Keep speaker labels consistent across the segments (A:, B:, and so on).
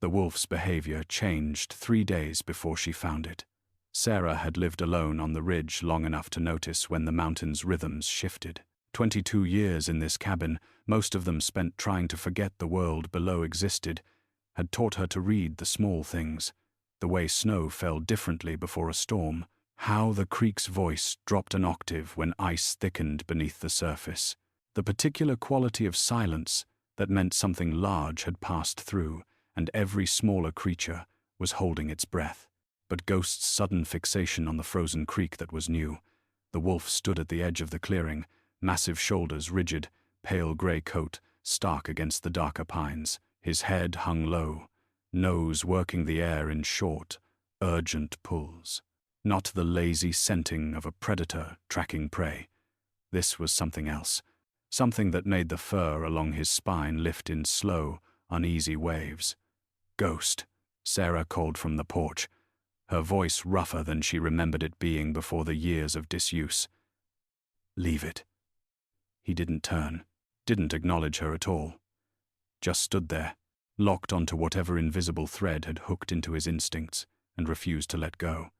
A: The wolf's behavior changed 3 days before she found it. Sarah had lived alone on the ridge long enough to notice when the mountain's rhythms shifted. 22 years in this cabin, most of them spent trying to forget the world below existed, had taught her to read the small things, the way snow fell differently before a storm, how the creek's voice dropped an octave when ice thickened beneath the surface, the particular quality of silence that meant something large had passed through, and every smaller creature was holding its breath. But Ghost's sudden fixation on the frozen creek that was new. The wolf stood at the edge of the clearing, massive shoulders rigid, pale gray coat stark against the darker pines. His head hung low, nose working the air in short, urgent pulls. Not the lazy scenting of a predator tracking prey. This was something else, something that made the fur along his spine lift in slow, uneasy waves. "Ghost," Sarah called from the porch, her voice rougher than she remembered it being before the years of disuse. "Leave it." He didn't turn, didn't acknowledge her at all. Just stood there, locked onto whatever invisible thread had hooked into his instincts and refused to let go.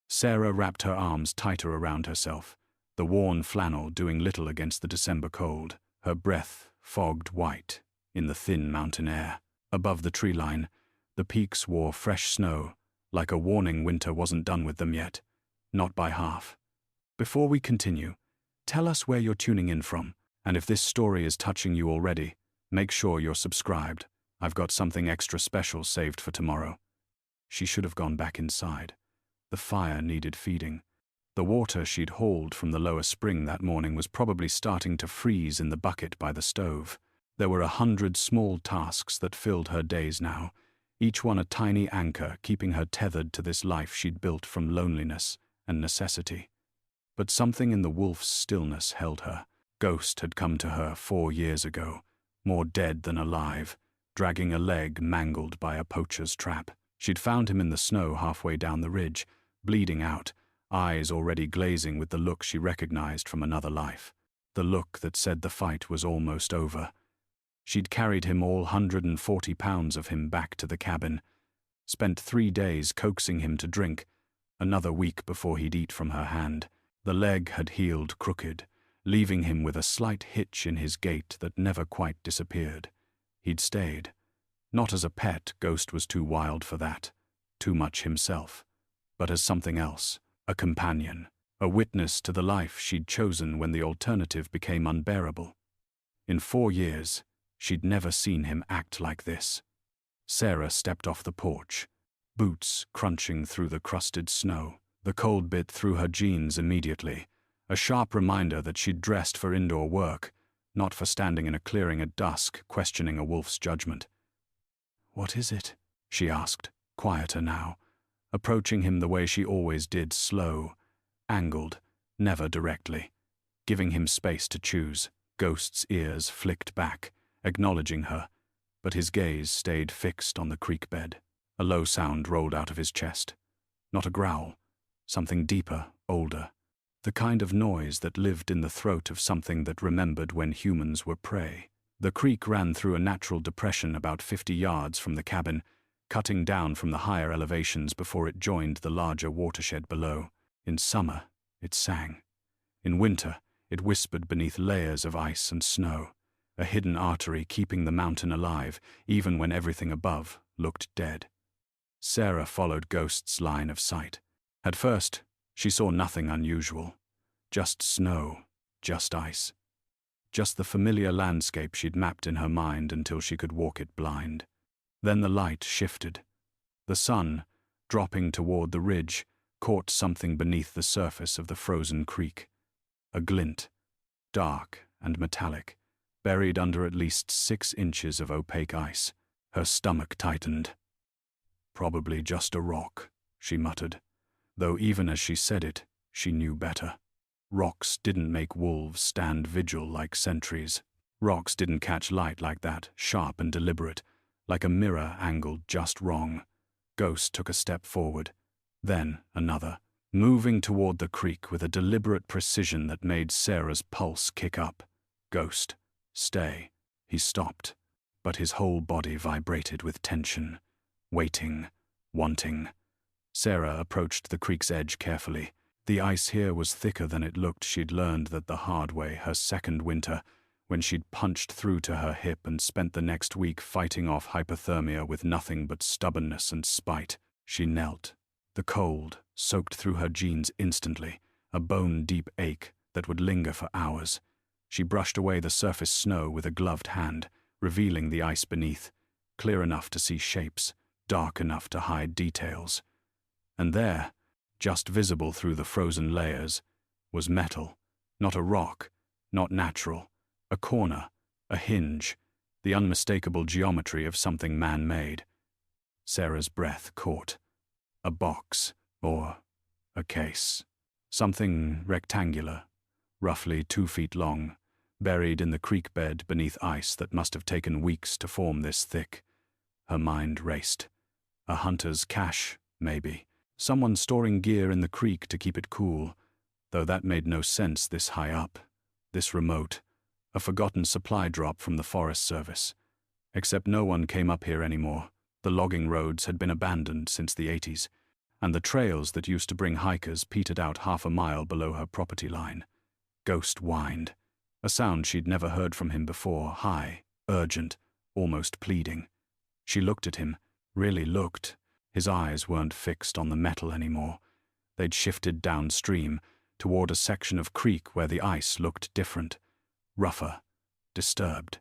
A: Sarah wrapped her arms tighter around herself, the worn flannel doing little against the December cold, her breath fogged white in the thin mountain air. Above the tree line, the peaks wore fresh snow, like a warning winter wasn't done with them yet. Not by half. Before we continue, tell us where you're tuning in from, and if this story is touching you already, make sure you're subscribed. I've got something extra special saved for tomorrow. She should have gone back inside. The fire needed feeding. The water she'd hauled from the lower spring that morning was probably starting to freeze in the bucket by the stove. There were 100 small tasks that filled her days now, each one a tiny anchor keeping her tethered to this life she'd built from loneliness and necessity. But something in the wolf's stillness held her. Ghost had come to her 4 years ago, more dead than alive, dragging a leg mangled by a poacher's trap. She'd found him in the snow halfway down the ridge, bleeding out, eyes already glazing with the look she recognized from another life. The look that said the fight was almost over. She'd carried him, all 140 pounds of him, back to the cabin, spent 3 days coaxing him to drink, another week before he'd eat from her hand. The leg had healed crooked, leaving him with a slight hitch in his gait that never quite disappeared. He'd stayed. Not as a pet, Ghost was too wild for that, too much himself, but as something else, a companion, a witness to the life she'd chosen when the alternative became unbearable. In 4 years, she'd never seen him act like this. Sarah stepped off the porch, boots crunching through the crusted snow. The cold bit through her jeans immediately, a sharp reminder that she'd dressed for indoor work, not for standing in a clearing at dusk, questioning a wolf's judgment. "What is it?" she asked, quieter now, approaching him the way she always did, slow, angled, never directly, giving him space to choose. Ghost's ears flicked back, acknowledging her, but his gaze stayed fixed on the creek bed. A low sound rolled out of his chest. Not a growl, something deeper, older, the kind of noise that lived in the throat of something that remembered when humans were prey. The creek ran through a natural depression about 50 yards from the cabin, cutting down from the higher elevations before it joined the larger watershed below. In summer, it sang. In winter, it whispered beneath layers of ice and snow, a hidden artery keeping the mountain alive, even when everything above looked dead. Sarah followed Ghost's line of sight. At first, she saw nothing unusual. Just snow, just ice. Just the familiar landscape she'd mapped in her mind until she could walk it blind. Then the light shifted. The sun, dropping toward the ridge, caught something beneath the surface of the frozen creek. A glint, dark and metallic, buried under at least 6 inches of opaque ice. Her stomach tightened. "Probably just a rock," she muttered, though even as she said it, she knew better. Rocks didn't make wolves stand vigil like sentries. Rocks didn't catch light like that, sharp and deliberate, like a mirror angled just wrong. Ghost took a step forward, then another, moving toward the creek with a deliberate precision that made Sarah's pulse kick up. "Ghost, stay." He stopped, but his whole body vibrated with tension. waiting, wanting. Sarah approached the creek's edge carefully. The ice here was thicker than it looked. She'd learned that the hard way her second winter, when she'd punched through to her hip and spent the next week fighting off hypothermia with nothing but stubbornness and spite. She knelt. The cold soaked through her jeans instantly, a bone-deep ache that would linger for hours. She brushed away the surface snow with a gloved hand, revealing the ice beneath, clear enough to see shapes, dark enough to hide details. And there, just visible through the frozen layers, was metal, not a rock, not natural, a corner, a hinge, the unmistakable geometry of something man-made. Sarah's breath caught. A box, or a case. Something rectangular, roughly 2 feet long, buried in the creek bed beneath ice that must have taken weeks to form this thick. Her mind raced. A hunter's cache, maybe. Someone storing gear in the creek to keep it cool, though that made no sense this high up, this remote. A forgotten supply drop from the Forest Service. Except no one came up here anymore. The logging roads had been abandoned since the 80s, and the trails that used to bring hikers petered out 1/2 mile below her property line. Ghost whined, a sound she'd never heard from him before, high, urgent, almost pleading. She looked at him, really looked. His eyes weren't fixed on the metal anymore. They'd shifted downstream, toward a section of creek where the ice looked different, rougher, disturbed.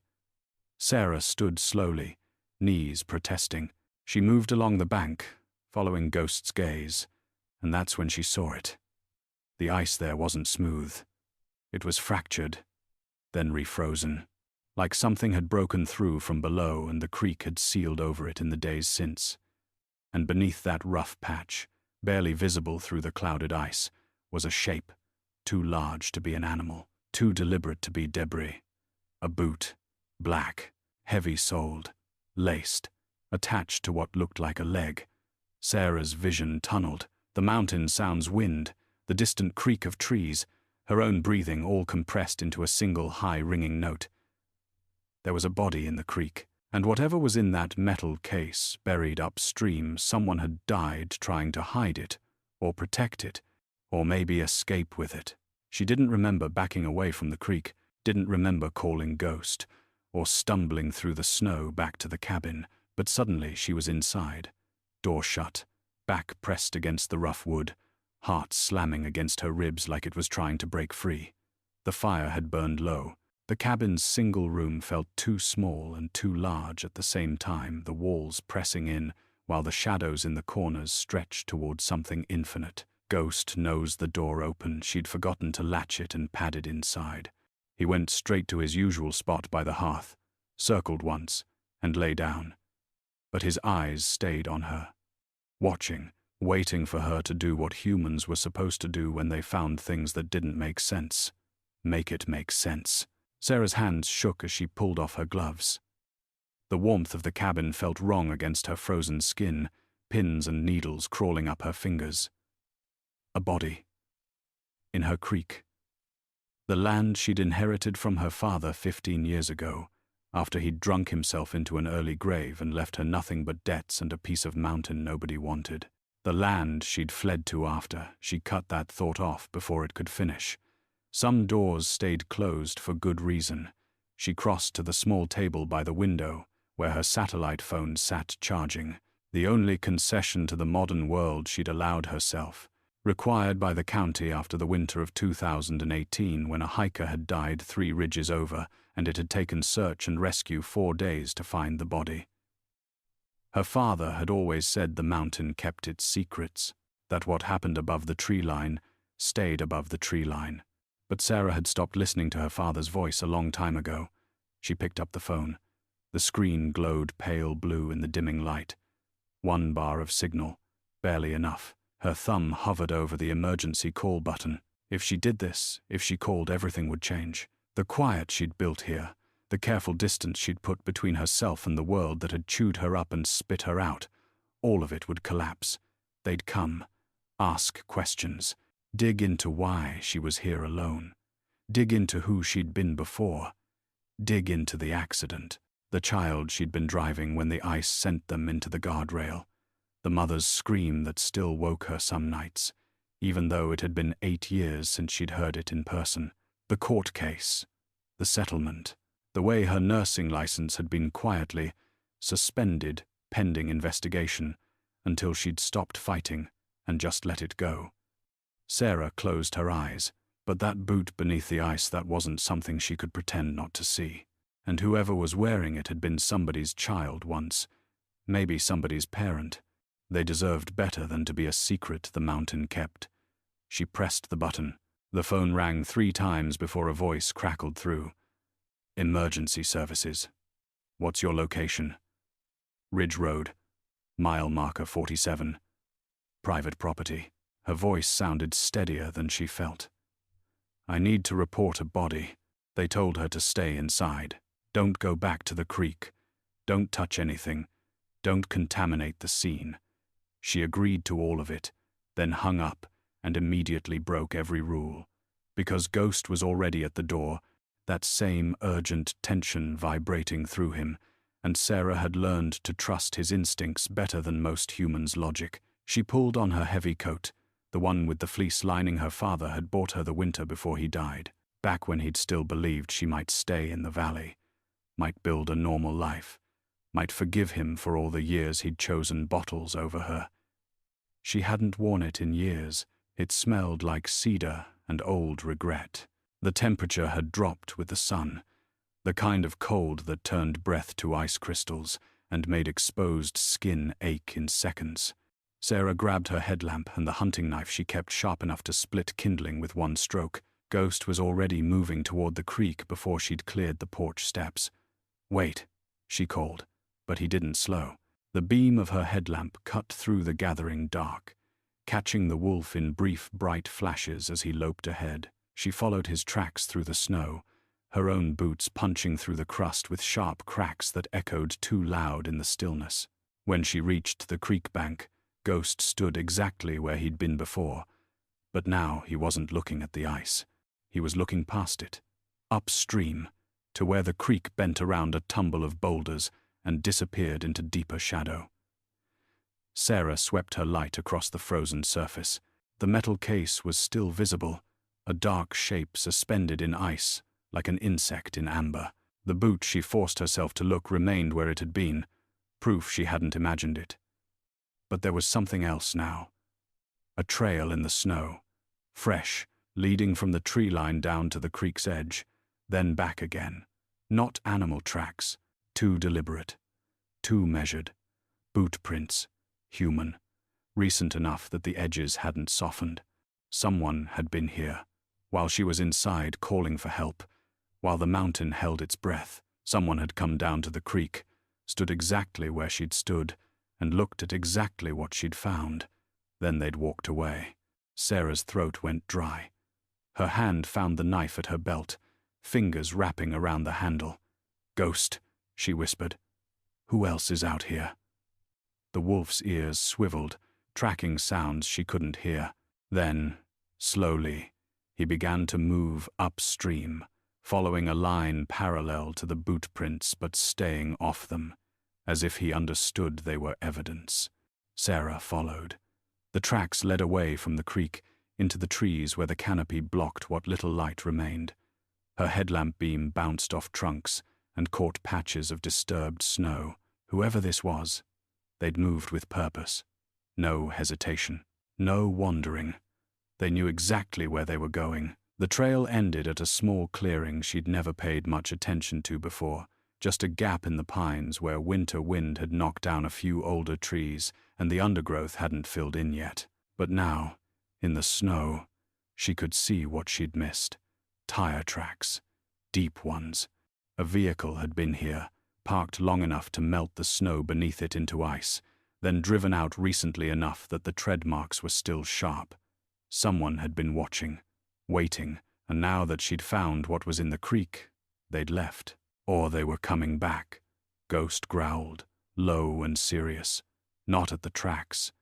A: Sarah stood slowly, knees protesting. She moved along the bank, following Ghost's gaze, and that's when she saw it. The ice there wasn't smooth. It was fractured, then refrozen, like something had broken through from below and the creek had sealed over it in the days since. And beneath that rough patch, barely visible through the clouded ice, was a shape, too large to be an animal, too deliberate to be debris. A boot, black, heavy-soled, laced, attached to what looked like a leg. Sarah's vision tunneled, the mountain sounds wind, the distant creak of trees, her own breathing all compressed into a single high-ringing note. There was a body in the creek, and whatever was in that metal case, buried upstream, someone had died trying to hide it, or protect it, or maybe escape with it. She didn't remember backing away from the creek, didn't remember calling Ghost, or stumbling through the snow back to the cabin, but suddenly she was inside. Door shut, back pressed against the rough wood, heart slamming against her ribs like it was trying to break free. The fire had burned low. The cabin's single room felt too small and too large at the same time, the walls pressing in, while the shadows in the corners stretched toward something infinite. Ghost nosed the door open. She'd forgotten to latch it and padded inside. He went straight to his usual spot by the hearth, circled once, and lay down. But his eyes stayed on her, watching, waiting for her to do what humans were supposed to do when they found things that didn't make sense. Make it make sense. Sarah's hands shook as she pulled off her gloves. The warmth of the cabin felt wrong against her frozen skin, pins and needles crawling up her fingers. A body. In her creek. The land she'd inherited from her father 15 years ago, after he'd drunk himself into an early grave and left her nothing but debts and a piece of mountain nobody wanted. The land she'd fled to after. She cut that thought off before it could finish. Some doors stayed closed for good reason. She crossed to the small table by the window, where her satellite phone sat charging, the only concession to the modern world she'd allowed herself, required by the county after the winter of 2018 when a hiker had died 3 ridges over and it had taken search and rescue 4 days to find the body. Her father had always said the mountain kept its secrets, that what happened above the tree line stayed above the tree line. But Sarah had stopped listening to her father's voice a long time ago. She picked up the phone. The screen glowed pale blue in the dimming light. 1 bar of signal, barely enough. Her thumb hovered over the emergency call button. If she did this, if she called, everything would change. The quiet she'd built here, the careful distance she'd put between herself and the world that had chewed her up and spit her out, all of it would collapse. They'd come, ask questions, dig into why she was here alone, dig into who she'd been before, dig into the accident. The child she'd been driving when the ice sent them into the guardrail. The mother's scream that still woke her some nights, even though it had been 8 years since she'd heard it in person. The court case, the settlement, the way her nursing license had been quietly suspended pending investigation until she'd stopped fighting and just let it go. Sarah closed her eyes, but that boot beneath the ice, that wasn't something she could pretend not to see. And whoever was wearing it had been somebody's child once, maybe somebody's parent. They deserved better than to be a secret the mountain kept. She pressed the button. The phone rang 3 times before a voice crackled through. Emergency services. What's your location? Ridge Road, mile marker 47. Private property. Her voice sounded steadier than she felt. I need to report a body. They told her to stay inside. Don't go back to the creek. Don't touch anything. Don't contaminate the scene. She agreed to all of it, then hung up and immediately broke every rule. Because Ghost was already at the door, that same urgent tension vibrating through him, and Sarah had learned to trust his instincts better than most humans' logic. She pulled on her heavy coat, the one with the fleece lining her father had bought her the winter before he died, back when he'd still believed she might stay in the valley, might build a normal life, might forgive him for all the years he'd chosen bottles over her. She hadn't worn it in years. It smelled like cedar and old regret. The temperature had dropped with the sun, the kind of cold that turned breath to ice crystals and made exposed skin ache in seconds. Sarah grabbed her headlamp and the hunting knife she kept sharp enough to split kindling with one stroke. Ghost was already moving toward the creek before she'd cleared the porch steps. Wait, she called, but he didn't slow. The beam of her headlamp cut through the gathering dark, catching the wolf in brief, bright flashes as he loped ahead. She followed his tracks through the snow, her own boots punching through the crust with sharp cracks that echoed too loud in the stillness. When she reached the creek bank, Ghost stood exactly where he'd been before, but now he wasn't looking at the ice. He was looking past it, upstream, to where the creek bent around a tumble of boulders and disappeared into deeper shadow. Sarah swept her light across the frozen surface. The metal case was still visible, a dark shape suspended in ice, like an insect in amber. The boot she forced herself to look remained where it had been, proof she hadn't imagined it. But there was something else now. A trail in the snow, fresh, leading from the tree line down to the creek's edge, then back again. Not animal tracks, too deliberate, too measured. Boot prints, human, recent enough that the edges hadn't softened. Someone had been here, while she was inside calling for help, while the mountain held its breath. Someone had come down to the creek, stood exactly where she'd stood, and looked at exactly what she'd found. Then they'd walked away. Sarah's throat went dry. Her hand found the knife at her belt, fingers wrapping around the handle. Ghost, she whispered. Who else is out here? The wolf's ears swiveled, tracking sounds she couldn't hear. Then, slowly, he began to move upstream, following a line parallel to the boot prints but staying off them, as if he understood they were evidence. Sarah followed. The tracks led away from the creek, into the trees where the canopy blocked what little light remained. Her headlamp beam bounced off trunks and caught patches of disturbed snow. Whoever this was, they'd moved with purpose. No hesitation. No wandering. They knew exactly where they were going. The trail ended at a small clearing she'd never paid much attention to before, just a gap in the pines where winter wind had knocked down a few older trees and the undergrowth hadn't filled in yet. But now, in the snow, she could see what she'd missed. Tire tracks. Deep ones. A vehicle had been here, parked long enough to melt the snow beneath it into ice, then driven out recently enough that the tread marks were still sharp. Someone had been watching, waiting, and now that she'd found what was in the creek, they'd left. Or they were coming back. Ghost growled, low and serious. Not at the tracks,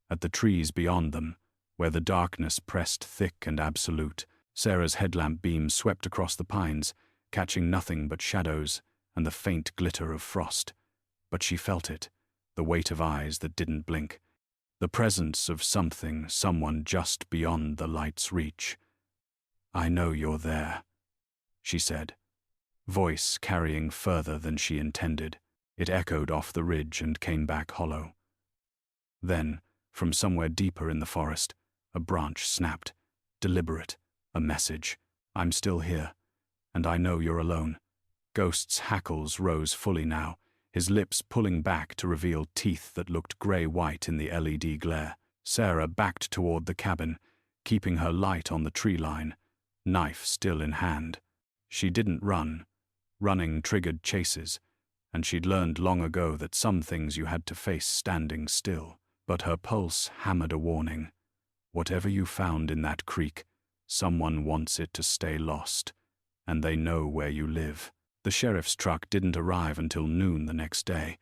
A: at the trees beyond them, where the darkness pressed thick and absolute. Sarah's headlamp beam swept across the pines, catching nothing but shadows, and the faint glitter of frost. But she felt it, the weight of eyes that didn't blink, the presence of something, someone just beyond the light's reach. "I know you're there," she said, voice carrying further than she intended. It echoed off the ridge and came back hollow. Then, from somewhere deeper in the forest, a branch snapped, deliberate, a message. "I'm still here, and I know you're alone." Ghost's hackles rose fully now, his lips pulling back to reveal teeth that looked grey-white in the LED glare. Sarah backed toward the cabin, keeping her light on the tree line, knife still in hand. She didn't run. Running triggered chases, and she'd learned long ago that some things you had to face standing still. But her pulse hammered a warning. Whatever you found in that creek, someone wants it to stay lost, and they know where you live. The sheriff's truck didn't arrive until noon the next day.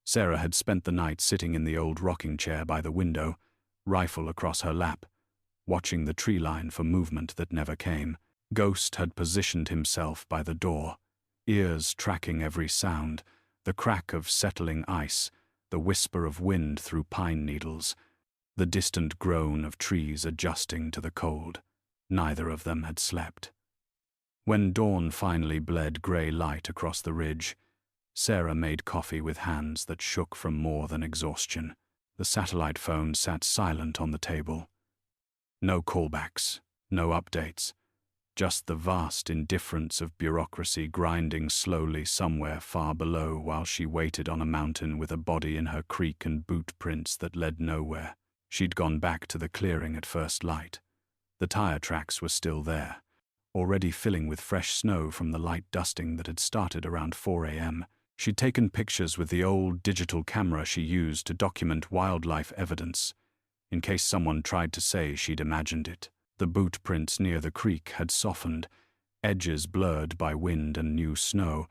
A: Sarah had spent the night sitting in the old rocking chair by the window, rifle across her lap, watching the tree line for movement that never came. Ghost had positioned himself by the door, ears tracking every sound, the crack of settling ice, the whisper of wind through pine needles, the distant groan of trees adjusting to the cold. Neither of them had slept. When dawn finally bled grey light across the ridge, Sarah made coffee with hands that shook from more than exhaustion. The satellite phone sat silent on the table. No callbacks, no updates, just the vast indifference of bureaucracy grinding slowly somewhere far below while she waited on a mountain with a body in her creek and boot prints that led nowhere. She'd gone back to the clearing at first light. The tire tracks were still there, already filling with fresh snow from the light dusting that had started around 4 a.m. She'd taken pictures with the old digital camera she used to document wildlife evidence, in case someone tried to say she'd imagined it. The boot prints near the creek had softened, edges blurred by wind and new snow,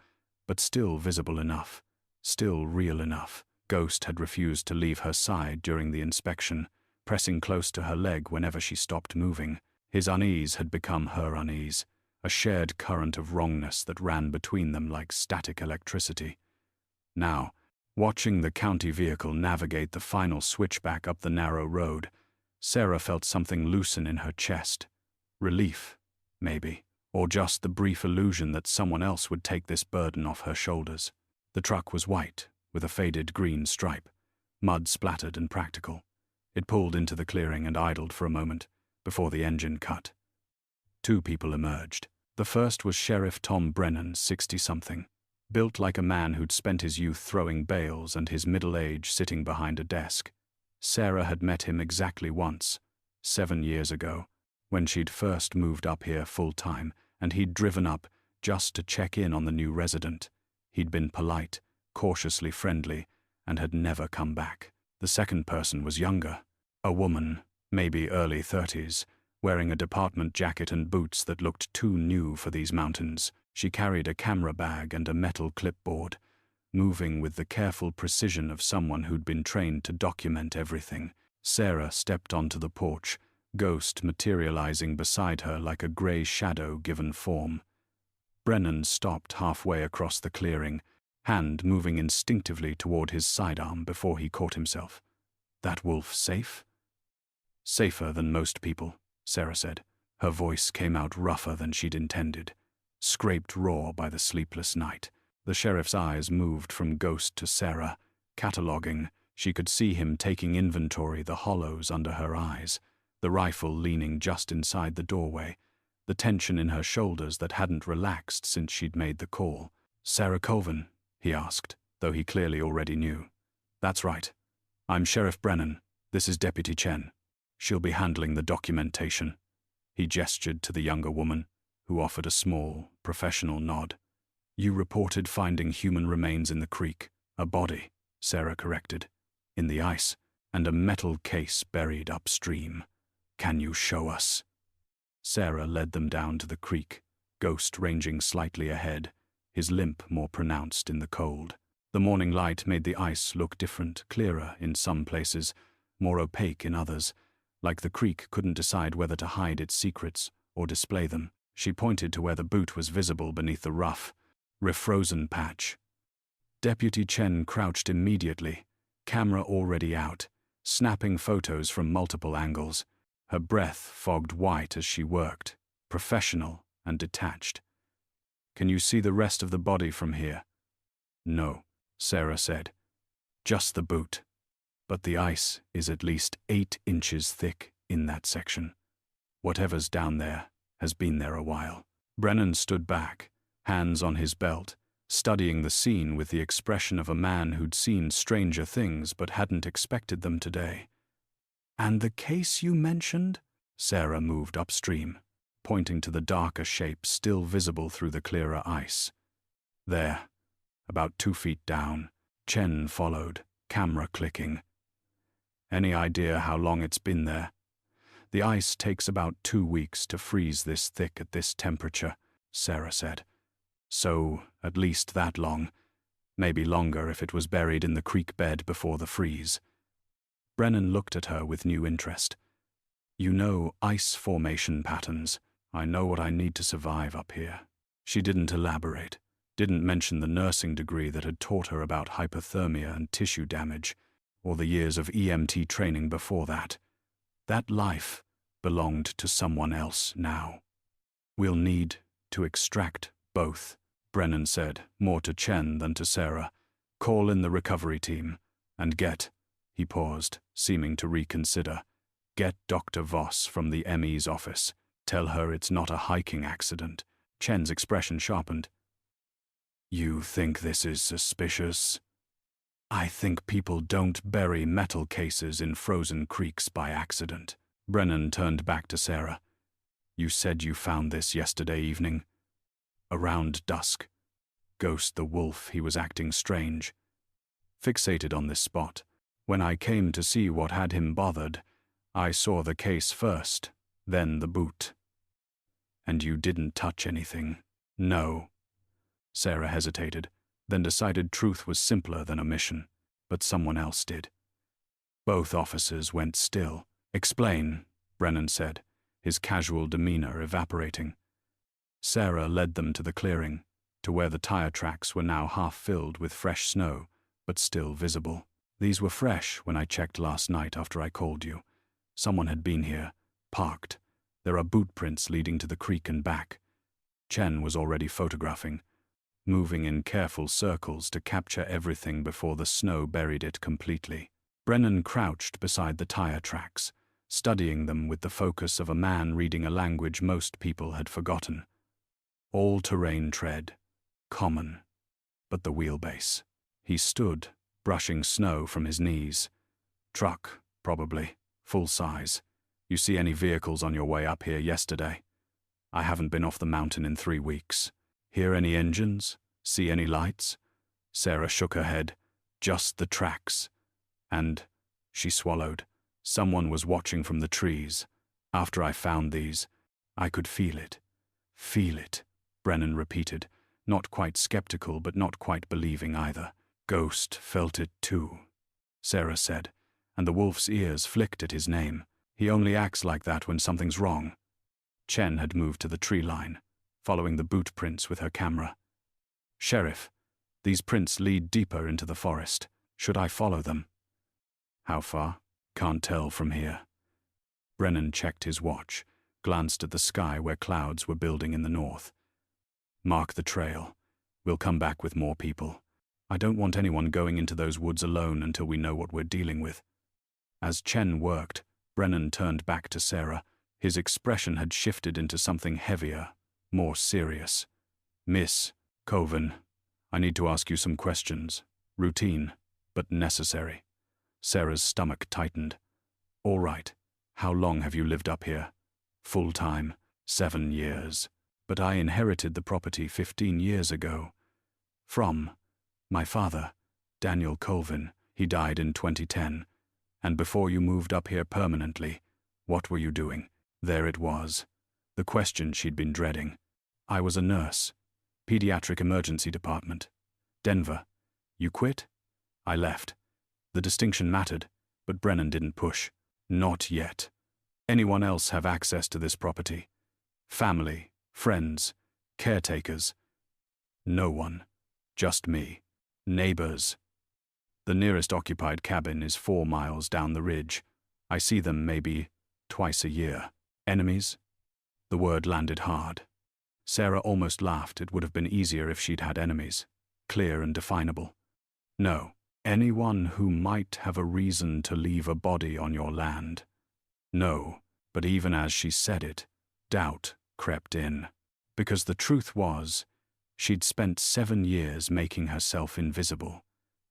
A: but still visible enough, still real enough. Ghost had refused to leave her side during the inspection, pressing close to her leg whenever she stopped moving. His unease had become her unease, a shared current of wrongness that ran between them like static electricity. Now, watching the county vehicle navigate the final switchback up the narrow road, Sarah felt something loosen in her chest. Relief, maybe, or just the brief illusion that someone else would take this burden off her shoulders. The truck was white, with a faded green stripe, mud-splattered and practical. It pulled into the clearing and idled for a moment, before the engine cut. Two people emerged. The first was Sheriff Tom Brennan, 60-something, built like a man who'd spent his youth throwing bales and his middle age sitting behind a desk. Sarah had met him exactly once, 7 years ago, when she'd first moved up here full-time, and he'd driven up just to check in on the new resident. He'd been polite, cautiously friendly, and had never come back. The second person was younger, a woman, maybe early 30s, wearing a department jacket and boots that looked too new for these mountains. She carried a camera bag and a metal clipboard, moving with the careful precision of someone who'd been trained to document everything. Sarah stepped onto the porch, Ghost materializing beside her like a grey shadow given form. Brennan stopped halfway across the clearing, hand moving instinctively toward his sidearm before he caught himself. "That wolf safe?" "Safer than most people," Sarah said. Her voice came out rougher than she'd intended, scraped raw by the sleepless night. The sheriff's eyes moved from Ghost to Sarah, cataloguing. She could see him taking inventory, the hollows under her eyes, the rifle leaning just inside the doorway, the tension in her shoulders that hadn't relaxed since she'd made the call. "Sarah Colvin?" he asked, though he clearly already knew. "That's right. I'm Sheriff Brennan. This is Deputy Chen. She'll be handling the documentation." He gestured to the younger woman, who offered a small, professional nod. "You reported finding human remains in the creek. A body," Sarah corrected, "in the ice, and a metal case buried upstream. Can you show us?" Sarah led them down to the creek, Ghost ranging slightly ahead, his limp more pronounced in the cold. The morning light made the ice look different, clearer in some places, more opaque in others, like the creek couldn't decide whether to hide its secrets or display them. She pointed to where the boot was visible beneath the rough, Refrozen patch. Deputy Chen crouched immediately, camera already out, snapping photos from multiple angles. Her breath fogged white as she worked, professional and detached. Can you see the rest of the body from here? No, Sarah said. Just the boot. But the ice is at least 8 inches thick in that section. Whatever's down there has been there a while. Brennan stood back, hands on his belt, studying the scene with the expression of a man who'd seen stranger things but hadn't expected them today. And the case you mentioned? Sarah moved upstream, pointing to the darker shape still visible through the clearer ice. There, about 2 feet down. Chen followed, camera clicking. Any idea how long it's been there? The ice takes about 2 weeks to freeze this thick at this temperature, Sarah said. So, at least that long. Maybe longer if it was buried in the creek bed before the freeze. Brennan looked at her with new interest. You know ice formation patterns. I know what I need to survive up here. She didn't elaborate, didn't mention the nursing degree that had taught her about hypothermia and tissue damage, or the years of EMT training before that. That life belonged to someone else now. We'll need to extract both, Brennan said, more to Chen than to Sarah. Call in the recovery team, and he paused, seeming to reconsider. Get Dr. Voss from the ME's office. Tell her it's not a hiking accident. Chen's expression sharpened. You think this is suspicious? I think people don't bury metal cases in frozen creeks by accident. Brennan turned back to Sarah. You said you found this yesterday evening. Around dusk. Ghost the wolf, he was acting strange. Fixated on this spot. When I came to see what had him bothered, I saw the case first, then the boot. And you didn't touch anything? No. Sarah hesitated, then decided truth was simpler than omission, but someone else did. Both officers went still. Explain, Brennan said, his casual demeanor evaporating. Sarah led them to the clearing, to where the tire tracks were now half filled with fresh snow, but still visible. These were fresh when I checked last night after I called you. Someone had been here, parked. There are boot prints leading to the creek and back. Chen was already photographing, moving in careful circles to capture everything before the snow buried it completely. Brennan crouched beside the tire tracks, studying them with the focus of a man reading a language most people had forgotten. All-terrain tread. Common. But the wheelbase. He stood, brushing snow from his knees. Truck, probably. Full size. You see any vehicles on your way up here yesterday? I haven't been off the mountain in 3 weeks. Hear any engines? See any lights? Sarah shook her head. Just the tracks. And, she swallowed, someone was watching from the trees. After I found these, I could feel it. Feel it, Brennan repeated, not quite skeptical but not quite believing either. Ghost felt it too, Sarah said, and the wolf's ears flicked at his name. He only acts like that when something's wrong. Chen had moved to the tree line, following the boot prints with her camera. Sheriff, these prints lead deeper into the forest. Should I follow them? How far? Can't tell from here. Brennan checked his watch, glanced at the sky where clouds were building in the north. Mark the trail. We'll come back with more people. I don't want anyone going into those woods alone until we know what we're dealing with. As Chen worked, Brennan turned back to Sarah. His expression had shifted into something heavier, more serious. Miss Coven, I need to ask you some questions. Routine, but necessary. Sarah's stomach tightened. All right. How long have you lived up here? Full time. 7 years. But I inherited the property 15 years ago. From my father, Daniel Colvin. He died in 2010. And before you moved up here permanently, what were you doing? There it was. The question she'd been dreading. I was a nurse. Pediatric Emergency Department. Denver. You quit? I left. The distinction mattered, but Brennan didn't push. Not yet. Anyone else have access to this property? Family, friends, caretakers. No one. Just me. Neighbors. The nearest occupied cabin is 4 miles down the ridge. I see them maybe twice a year. Enemies? The word landed hard. Sarah almost laughed. It would have been easier if she'd had enemies. Clear and definable. No. Anyone who might have a reason to leave a body on your land. No. But even as she said it, doubt crept in. Because the truth was, she'd spent 7 years making herself invisible.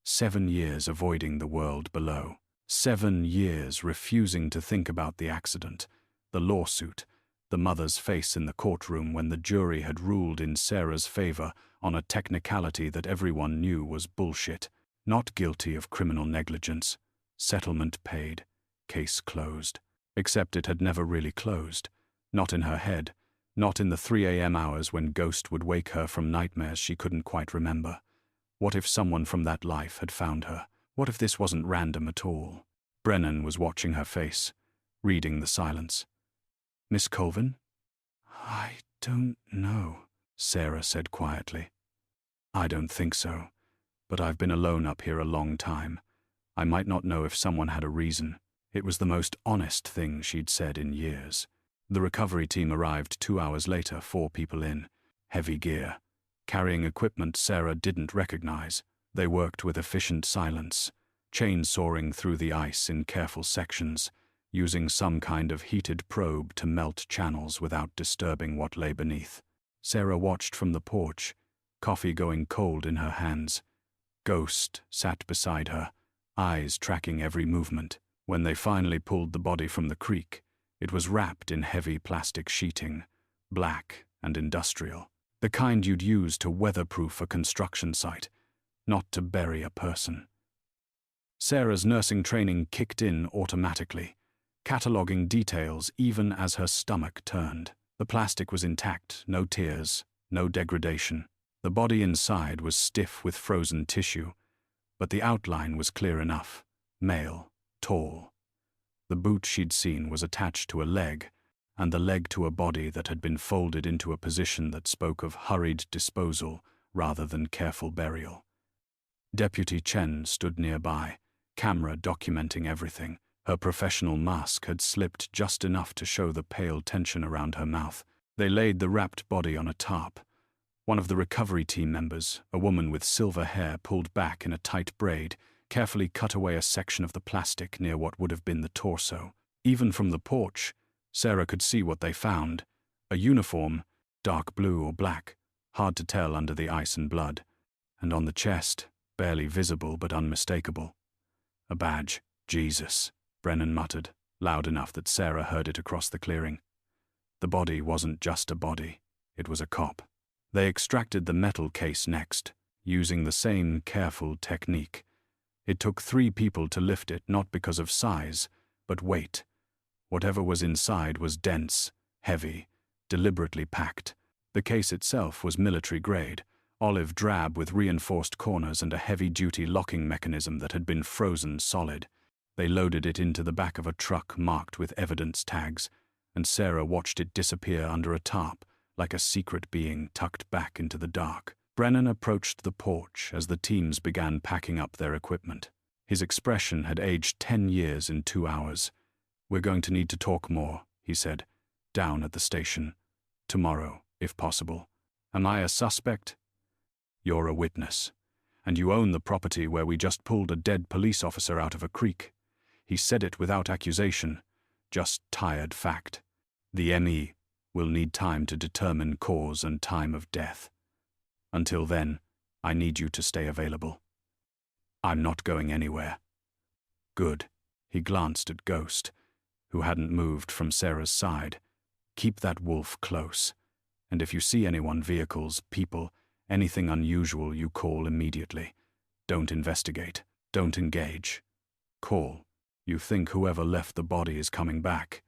A: 7 years avoiding the world below. 7 years refusing to think about the accident, the lawsuit, the mother's face in the courtroom when the jury had ruled in Sarah's favor on a technicality that everyone knew was bullshit. Not guilty of criminal negligence. Settlement paid. Case closed. Except it had never really closed. Not in her head. Not in the 3 a.m. hours when Ghost would wake her from nightmares she couldn't quite remember. What if someone from that life had found her? What if this wasn't random at all? Brennan was watching her face, reading the silence. Miss Colvin? I don't know, Sarah said quietly. I don't think so, but I've been alone up here a long time. I might not know if someone had a reason. It was the most honest thing she'd said in years. The recovery team arrived 2 hours later, 4 people in, heavy gear, carrying equipment Sarah didn't recognize. They worked with efficient silence, chainsawing through the ice in careful sections, using some kind of heated probe to melt channels without disturbing what lay beneath. Sarah watched from the porch, coffee going cold in her hands. Ghost sat beside her, eyes tracking every movement. When they finally pulled the body from the creek, it was wrapped in heavy plastic sheeting, black and industrial. The kind you'd use to weatherproof a construction site, not to bury a person. Sarah's nursing training kicked in automatically, cataloging details even as her stomach turned. The plastic was intact, no tears, no degradation. The body inside was stiff with frozen tissue, but the outline was clear enough. Male, tall. The boot she'd seen was attached to a leg, and the leg to a body that had been folded into a position that spoke of hurried disposal rather than careful burial. Deputy Chen stood nearby, camera documenting everything. Her professional mask had slipped just enough to show the pale tension around her mouth. They laid the wrapped body on a tarp. One of the recovery team members, a woman with silver hair pulled back in a tight braid, carefully cut away a section of the plastic near what would have been the torso. Even from the porch, Sarah could see what they found. A uniform, dark blue or black, hard to tell under the ice and blood. And on the chest, barely visible but unmistakable. A badge. Jesus, Brennan muttered, loud enough that Sarah heard it across the clearing. The body wasn't just a body, it was a cop. They extracted the metal case next, using the same careful technique. It took 3 people to lift it, not because of size, but weight. Whatever was inside was dense, heavy, deliberately packed. The case itself was military grade, olive drab with reinforced corners and a heavy-duty locking mechanism that had been frozen solid. They loaded it into the back of a truck marked with evidence tags, and Sarah watched it disappear under a tarp, like a secret being tucked back into the dark. Brennan approached the porch as the teams began packing up their equipment. His expression had aged 10 years in 2 hours. We're going to need to talk more, he said, down at the station. Tomorrow, if possible. Am I a suspect? You're a witness. And you own the property where we just pulled a dead police officer out of a creek. He said it without accusation, just tired fact. The ME will need time to determine cause and time of death. Until then, I need you to stay available. I'm not going anywhere. Good. He glanced at Ghost, who hadn't moved from Sarah's side. Keep that wolf close. And if you see anyone, vehicles, people, anything unusual, you call immediately. Don't investigate. Don't engage. Call. You think whoever left the body is coming back.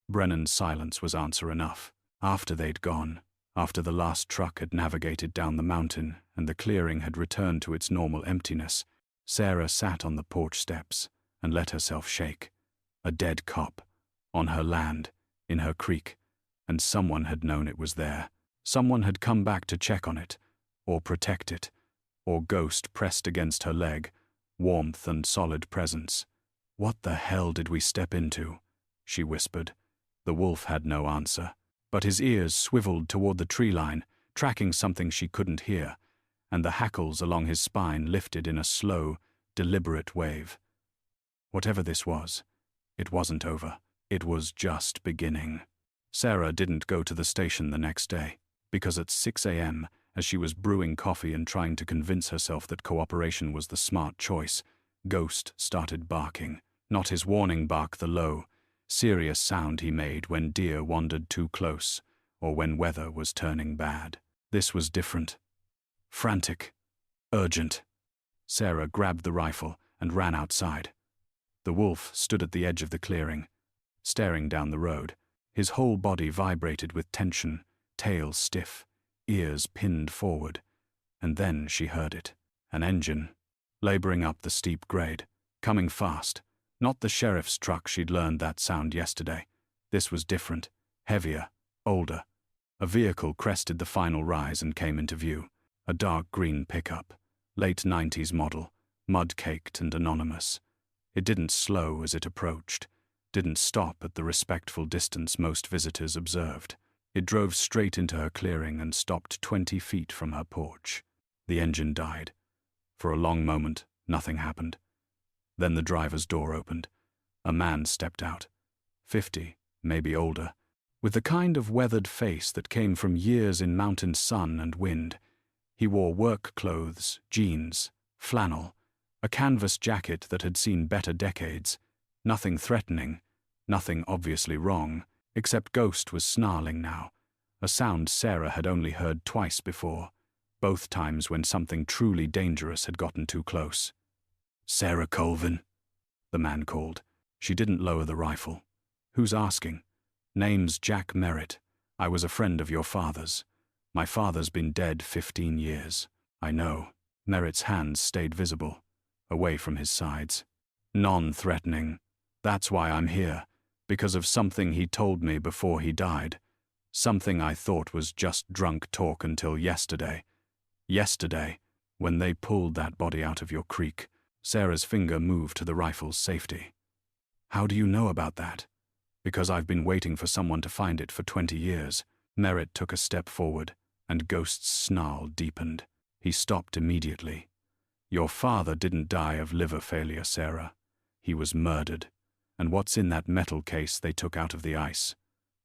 A: Brennan's silence was answer enough. After they'd gone, after the last truck had navigated down the mountain and the clearing had returned to its normal emptiness, Sarah sat on the porch steps and let herself shake. A dead cop, on her land, in her creek, and someone had known it was there. Someone had come back to check on it, or protect it, or ghost pressed against her leg, warmth and solid presence. "What the hell did we step into?" she whispered. The wolf had no answer, but his ears swiveled toward the tree line, tracking something she couldn't hear, and the hackles along his spine lifted in a slow, deliberate wave. Whatever this was, it wasn't over. It was just beginning. Sarah didn't go to the station the next day, because at 6 a.m., as she was brewing coffee and trying to convince herself that cooperation was the smart choice, Ghost started barking. Not his warning bark, the low, serious sound he made when deer wandered too close, or when weather was turning bad. This was different. Frantic. Urgent. Sarah grabbed the rifle and ran outside. The wolf stood at the edge of the clearing, staring down the road. His whole body vibrated with tension, tail stiff, ears pinned forward. And then she heard it. An engine, laboring up the steep grade, coming fast. Not the sheriff's truck she'd learned that sound yesterday. This was different, heavier, older. A vehicle crested the final rise and came into view. A dark green pickup, late 90s model, mud-caked and anonymous. It didn't slow as it approached, didn't stop at the respectful distance most visitors observed. It drove straight into her clearing and stopped 20 feet from her porch. The engine died. For a long moment, nothing happened. Then the driver's door opened. A man stepped out. 50, maybe older, with the kind of weathered face that came from years in mountain sun and wind. He wore work clothes, jeans, flannel, a canvas jacket that had seen better decades. Nothing threatening, nothing obviously wrong, except Ghost was snarling now, a sound Sarah had only heard twice before, both times when something truly dangerous had gotten too close. "Sarah Colvin," the man called. She didn't lower the rifle. "Who's asking?" "Name's Jack Merritt. I was a friend of your father's. My father's been dead 15 years. "I know." Merritt's hands stayed visible, away from his sides. "Non-threatening. That's why I'm here, because of something he told me before he died. Something I thought was just drunk talk until yesterday. Yesterday, when they pulled that body out of your creek." Sarah's finger moved to the rifle's safety. "How do you know about that?" "Because I've been waiting for someone to find it for 20 years. Merritt took a step forward, and Ghost's snarl deepened. He stopped immediately. "Your father didn't die of liver failure, Sarah. He was murdered. And what's in that metal case they took out of the ice?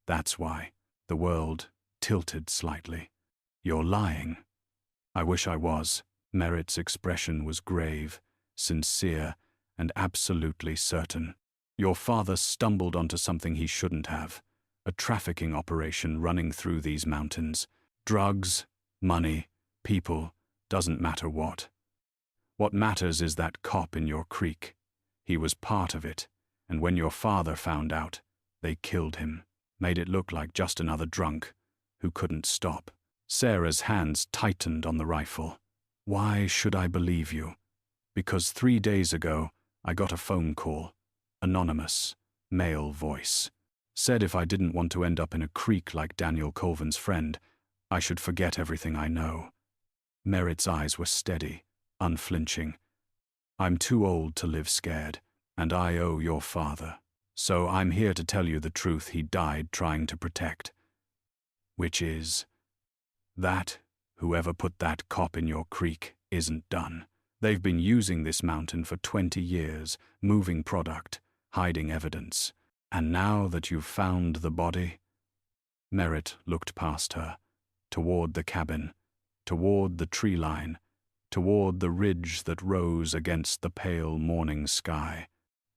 A: That's why." The world tilted slightly. "You're lying." "I wish I was." Merritt's expression was grave, sincere, and absolutely certain. "Your father stumbled onto something he shouldn't have. A trafficking operation running through these mountains. Drugs, money, people, doesn't matter what. What matters is that cop in your creek. He was part of it, and when your father found out, they killed him. Made it look like just another drunk who couldn't stop." Sarah's hands tightened on the rifle. "Why should I believe you?" "Because 3 days ago, I got a phone call. Anonymous, male voice. Said if I didn't want to end up in a creek like Daniel Colvin's friend, I should forget everything I know." Merritt's eyes were steady, unflinching. "I'm too old to live scared, and I owe your father. So I'm here to tell you the truth he died trying to protect. Which is that whoever put that cop in your creek isn't done. They've been using this mountain for 20 years, moving product, hiding evidence. And now that you've found the body..." Merritt looked past her, toward the cabin, toward the tree line, toward the ridge that rose against the pale morning sky.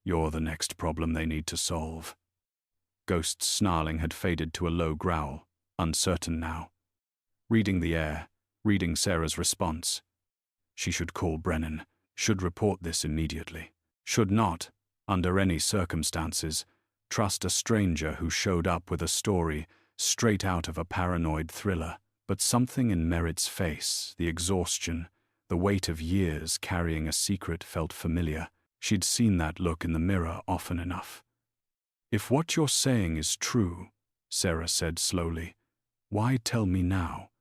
A: "You're the next problem they need to solve." Ghost's snarling had faded to a low growl, uncertain now. Reading the air, reading Sarah's response. She should call Brennan, should report this immediately. Should not, under any circumstances, trust a stranger who showed up with a story straight out of a paranoid thriller. But something in Merritt's face, the exhaustion, the weight of years carrying a secret felt familiar. She'd seen that look in the mirror often enough. "If what you're saying is true," Sarah said slowly, "why tell me now?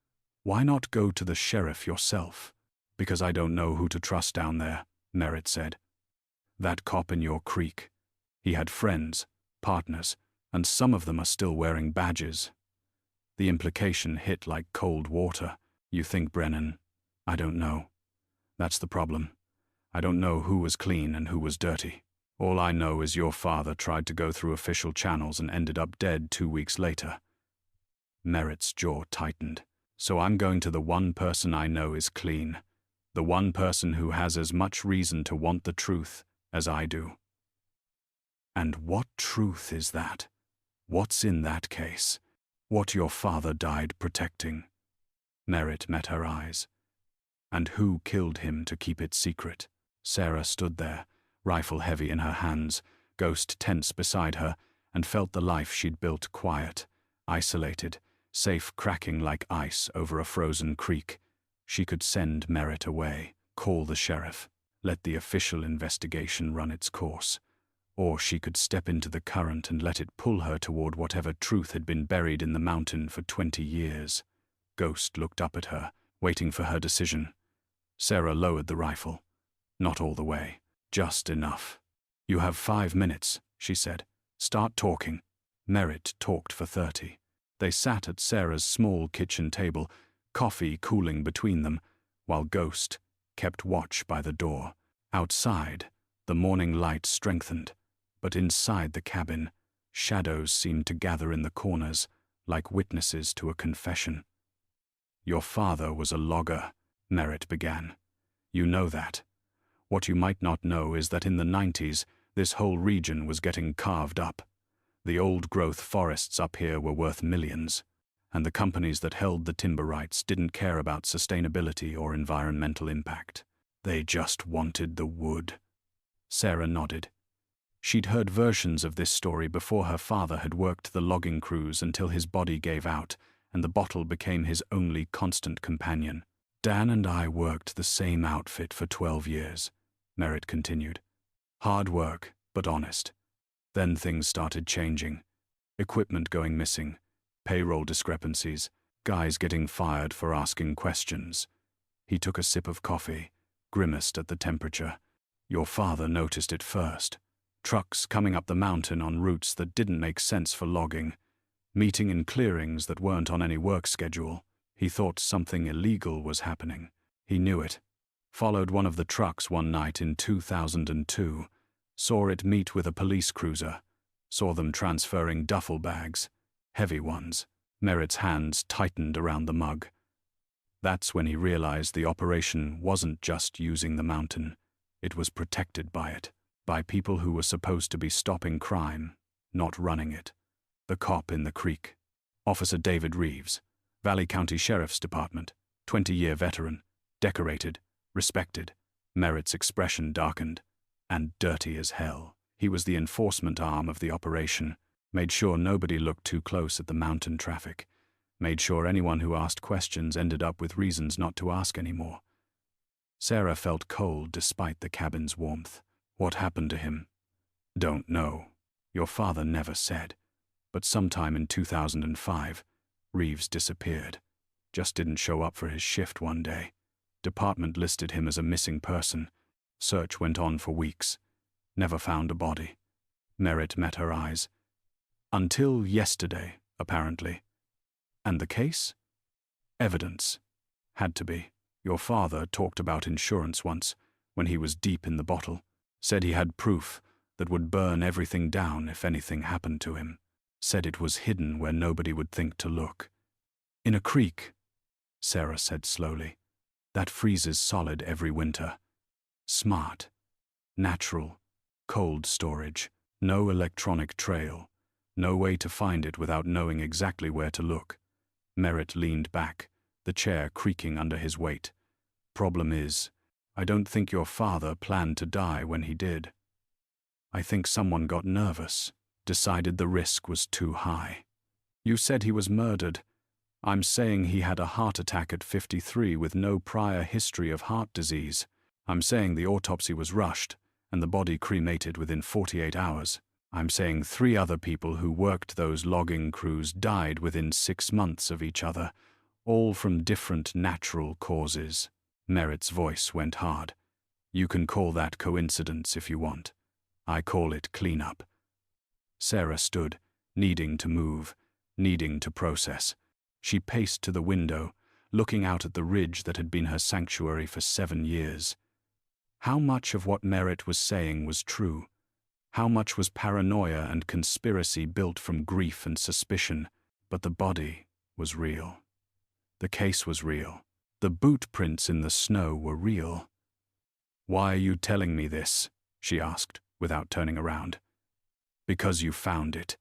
A: Why not go to the sheriff yourself? Because I don't know who to trust down there, Merritt said. That cop in your creek. He had friends, partners, and some of them are still wearing badges. The implication hit like cold water. You think Brennan? I don't know. That's the problem. I don't know who was clean and who was dirty. All I know is your father tried to go through official channels and ended up dead 2 weeks later. Merritt's jaw tightened. So I'm going to the one person I know is clean. The one person who has as much reason to want the truth as I do. And what truth is that? What's in that case? What your father died protecting? Merritt met her eyes. And who killed him to keep it secret? Sarah stood there, rifle heavy in her hands, Ghost tense beside her, and felt the life she'd built quiet, isolated, safe cracking like ice over a frozen creek. She could send Merritt away, call the sheriff, let the official investigation run its course. Or she could step into the current and let it pull her toward whatever truth had been buried in the mountain for 20 years. Ghost looked up at her, waiting for her decision. Sarah lowered the rifle. Not all the way, just enough. You have 5 minutes, she said. Start talking. Merritt talked for 30. They sat at Sarah's small kitchen table, coffee cooling between them, while Ghost kept watch by the door. Outside, the morning light strengthened, but inside the cabin, shadows seemed to gather in the corners, like witnesses to a confession. Your father was a logger, Merritt began. You know that. What you might not know is that in the 90s, this whole region was getting carved up. The old-growth forests up here were worth millions, and the companies that held the timber rights didn't care about sustainability or environmental impact. They just wanted the wood. Sarah nodded. She'd heard versions of this story before her father had worked the logging crews until his body gave out, and the bottle became his only constant companion. Dan and I worked the same outfit for 12 years, Merritt continued. Hard work, but honest. Then things started changing. Equipment going missing, payroll discrepancies, guys getting fired for asking questions. He took a sip of coffee, grimaced at the temperature. Your father noticed it first. Trucks coming up the mountain on routes that didn't make sense for logging, meeting in clearings that weren't on any work schedule. He thought something illegal was happening. He knew it. Followed one of the trucks one night in 2002. Saw it meet with a police cruiser. Saw them transferring duffel bags. Heavy ones. Merritt's hands tightened around the mug. That's when he realized the operation wasn't just using the mountain. It was protected by it. By people who were supposed to be stopping crime, not running it. The cop in the creek. Officer David Reeves. Valley County Sheriff's Department. 20-year veteran. Decorated. Respected. Merritt's expression darkened. And dirty as hell. He was the enforcement arm of the operation. Made sure nobody looked too close at the mountain traffic. Made sure anyone who asked questions ended up with reasons not to ask anymore. Sarah felt cold despite the cabin's warmth. What happened to him? Don't know. Your father never said. But sometime in 2005, Reeves disappeared. Just didn't show up for his shift one day. Department listed him as a missing person. Search went on for weeks. Never found a body. Merritt met her eyes. Until yesterday, apparently. And the case? Evidence. Had to be. Your father talked about insurance once, when he was deep in the bottle. Said he had proof that would burn everything down if anything happened to him. Said it was hidden where nobody would think to look. In a creek, Sarah said slowly. That freezes solid every winter. Smart. Natural. Cold storage. No electronic trail. No way to find it without knowing exactly where to look. Merritt leaned back, the chair creaking under his weight. Problem is, I don't think your father planned to die when he did. I think someone got nervous, decided the risk was too high. You said he was murdered. I'm saying he had a heart attack at 53 with no prior history of heart disease. I'm saying the autopsy was rushed and the body cremated within 48 hours. I'm saying 3 other people who worked those logging crews died within 6 months of each other, all from different natural causes. Merritt's voice went hard. You can call that coincidence if you want. I call it cleanup. Sarah stood, needing to move, needing to process. She paced to the window, looking out at the ridge that had been her sanctuary for 7 years. How much of what Merritt was saying was true? How much was paranoia and conspiracy built from grief and suspicion? But the body was real. The case was real. The boot prints in the snow were real. Why are you telling me this? She asked, without turning around. Because you found it.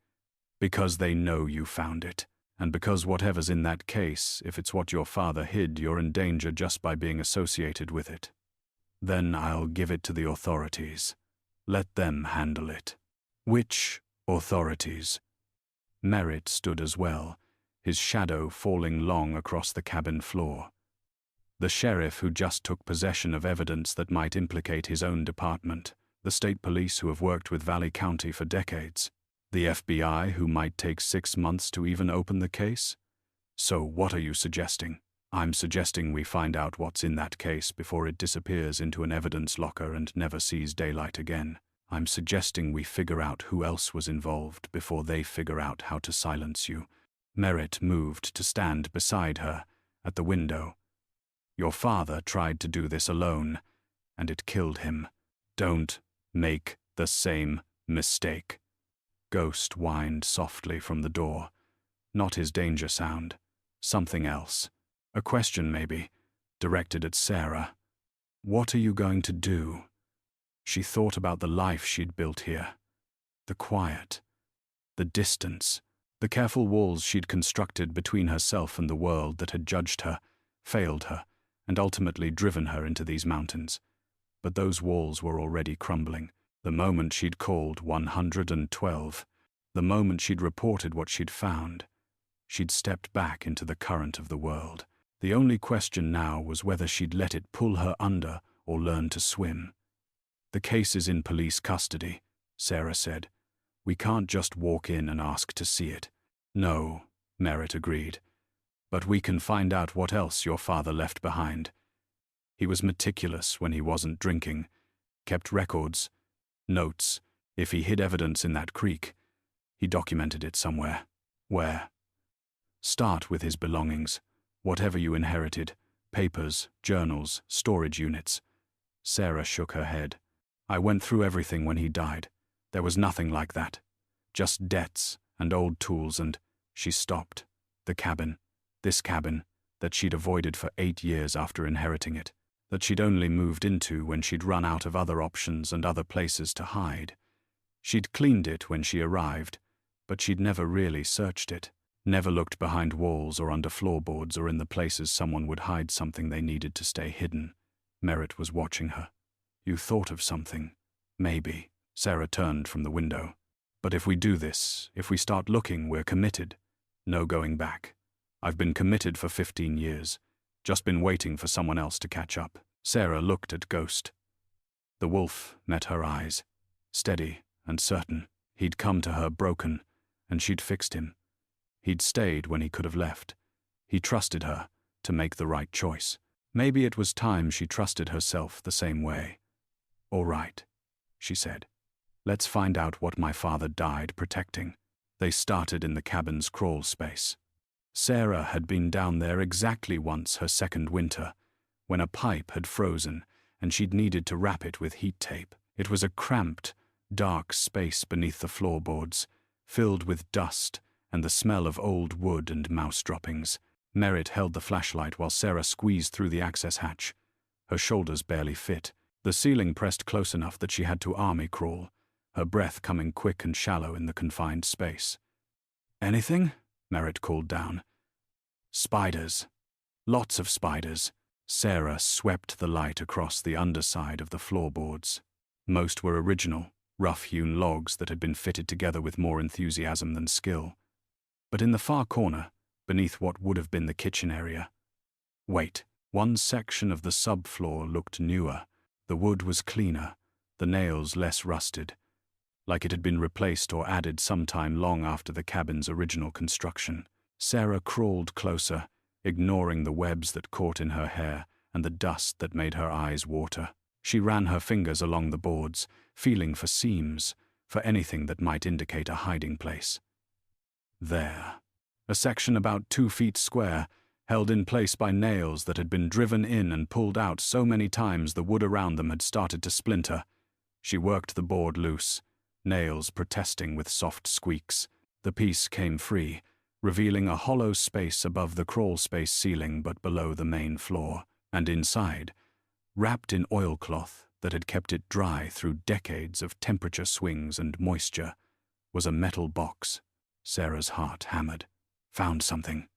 A: Because they know you found it. And because whatever's in that case, if it's what your father hid, you're in danger just by being associated with it. Then I'll give it to the authorities. Let them handle it. Which authorities? Merritt stood as well, his shadow falling long across the cabin floor. The sheriff who just took possession of evidence that might implicate his own department, the state police who have worked with Valley County for decades, the FBI who might take 6 months to even open the case? So what are you suggesting? I'm suggesting we find out what's in that case before it disappears into an evidence locker and never sees daylight again. I'm suggesting we figure out who else was involved before they figure out how to silence you. Merritt moved to stand beside her, at the window. Your father tried to do this alone, and it killed him. Don't make the same mistake. Ghost whined softly from the door. Not his danger sound. Something else. A question, maybe, directed at Sarah. What are you going to do? She thought about the life she'd built here. The quiet. The distance. The careful walls she'd constructed between herself and the world that had judged her, failed her, and ultimately driven her into these mountains. But those walls were already crumbling. The moment she'd called 112, the moment she'd reported what she'd found, she'd stepped back into the current of the world. The only question now was whether she'd let it pull her under or learn to swim. The case is in police custody, Sarah said. We can't just walk in and ask to see it. No, Merritt agreed. But we can find out what else your father left behind. He was meticulous when he wasn't drinking, kept records, notes. If he hid evidence in that creek, he documented it somewhere. Where? Start with his belongings. Whatever you inherited, papers, journals, storage units. Sarah shook her head. I went through everything when he died. There was nothing like that. Just debts and old tools and... She stopped. The cabin. This cabin, that she'd avoided for 8 years after inheriting it. That she'd only moved into when she'd run out of other options and other places to hide. She'd cleaned it when she arrived, but she'd never really searched it. Never looked behind walls or under floorboards or in the places someone would hide something they needed to stay hidden. Merritt was watching her. You thought of something. Maybe. Sarah turned from the window. But if we do this, if we start looking, we're committed. No going back. I've been committed for 15 years. Just been waiting for someone else to catch up. Sarah looked at Ghost. The wolf met her eyes. Steady and certain. He'd come to her broken, and she'd fixed him. He'd stayed when he could have left. He trusted her to make the right choice. Maybe it was time she trusted herself the same way. All right, she said. Let's find out what my father died protecting. They started in the cabin's crawl space. Sarah had been down there exactly once her second winter, when a pipe had frozen and she'd needed to wrap it with heat tape. It was a cramped, dark space beneath the floorboards, filled with dust and the smell of old wood and mouse droppings. Merritt held the flashlight while Sarah squeezed through the access hatch. Her shoulders barely fit. The ceiling pressed close enough that she had to army crawl, her breath coming quick and shallow in the confined space. Anything? Merritt called down. Spiders. Lots of spiders. Sarah swept the light across the underside of the floorboards. Most were original, rough-hewn logs that had been fitted together with more enthusiasm than skill. But in the far corner, beneath what would have been the kitchen area. Wait, one section of the subfloor looked newer. The wood was cleaner, the nails less rusted, like it had been replaced or added sometime long after the cabin's original construction. Sarah crawled closer, ignoring the webs that caught in her hair and the dust that made her eyes water. She ran her fingers along the boards, feeling for seams, for anything that might indicate a hiding place. There. A section about 2 feet square, held in place by nails that had been driven in and pulled out so many times the wood around them had started to splinter. She worked the board loose, nails protesting with soft squeaks. The piece came free, revealing a hollow space above the crawlspace ceiling but below the main floor, and inside, wrapped in oilcloth that had kept it dry through decades of temperature swings and moisture, was a metal box. Sarah's heart hammered. Found something.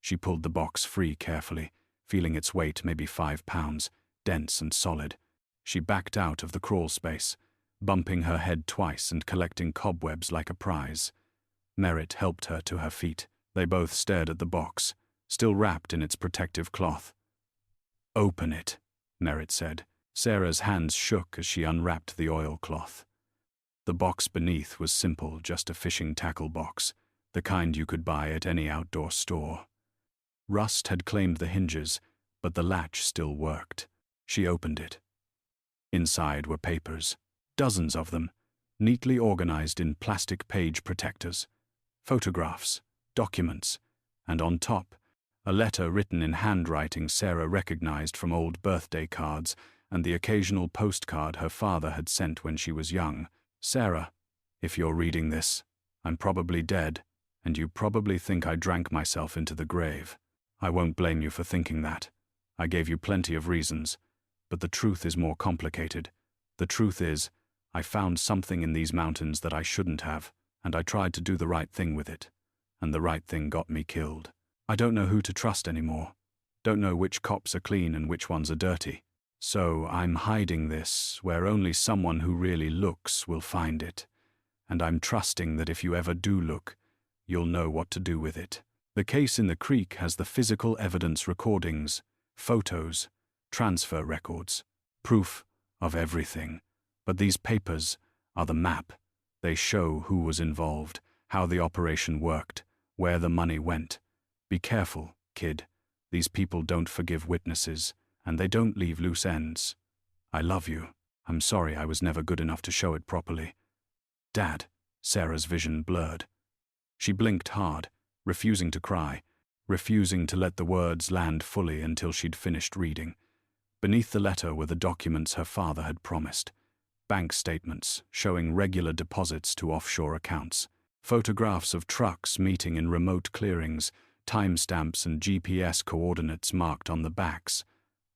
A: She pulled the box free carefully, feeling its weight maybe 5 pounds, dense and solid. She backed out of the crawlspace, bumping her head twice and collecting cobwebs like a prize. Merritt helped her to her feet. They both stared at the box, still wrapped in its protective cloth. "Open it," Merritt said. Sarah's hands shook as she unwrapped the oilcloth. The box beneath was simple, just a fishing tackle box, the kind you could buy at any outdoor store. Rust had claimed the hinges, but the latch still worked. She opened it. Inside were papers, dozens of them, neatly organized in plastic page protectors. Photographs, documents, and on top, a letter written in handwriting Sarah recognized from old birthday cards and the occasional postcard her father had sent when she was young. "Sarah, if you're reading this, I'm probably dead, and you probably think I drank myself into the grave. I won't blame you for thinking that. I gave you plenty of reasons, but the truth is more complicated. The truth is, I found something in these mountains that I shouldn't have, and I tried to do the right thing with it, and the right thing got me killed. I don't know who to trust anymore. Don't know which cops are clean and which ones are dirty. So I'm hiding this where only someone who really looks will find it, and I'm trusting that if you ever do look, you'll know what to do with it. The case in the creek has the physical evidence recordings, photos, transfer records, proof of everything. But these papers are the map. They show who was involved, how the operation worked, where the money went. Be careful, kid. These people don't forgive witnesses, and they don't leave loose ends. I love you. I'm sorry I was never good enough to show it properly." "Dad," Sarah's vision blurred. She blinked hard, refusing to cry, refusing to let the words land fully until she'd finished reading. Beneath the letter were the documents her father had promised. Bank statements showing regular deposits to offshore accounts. Photographs of trucks meeting in remote clearings, timestamps and GPS coordinates marked on the backs.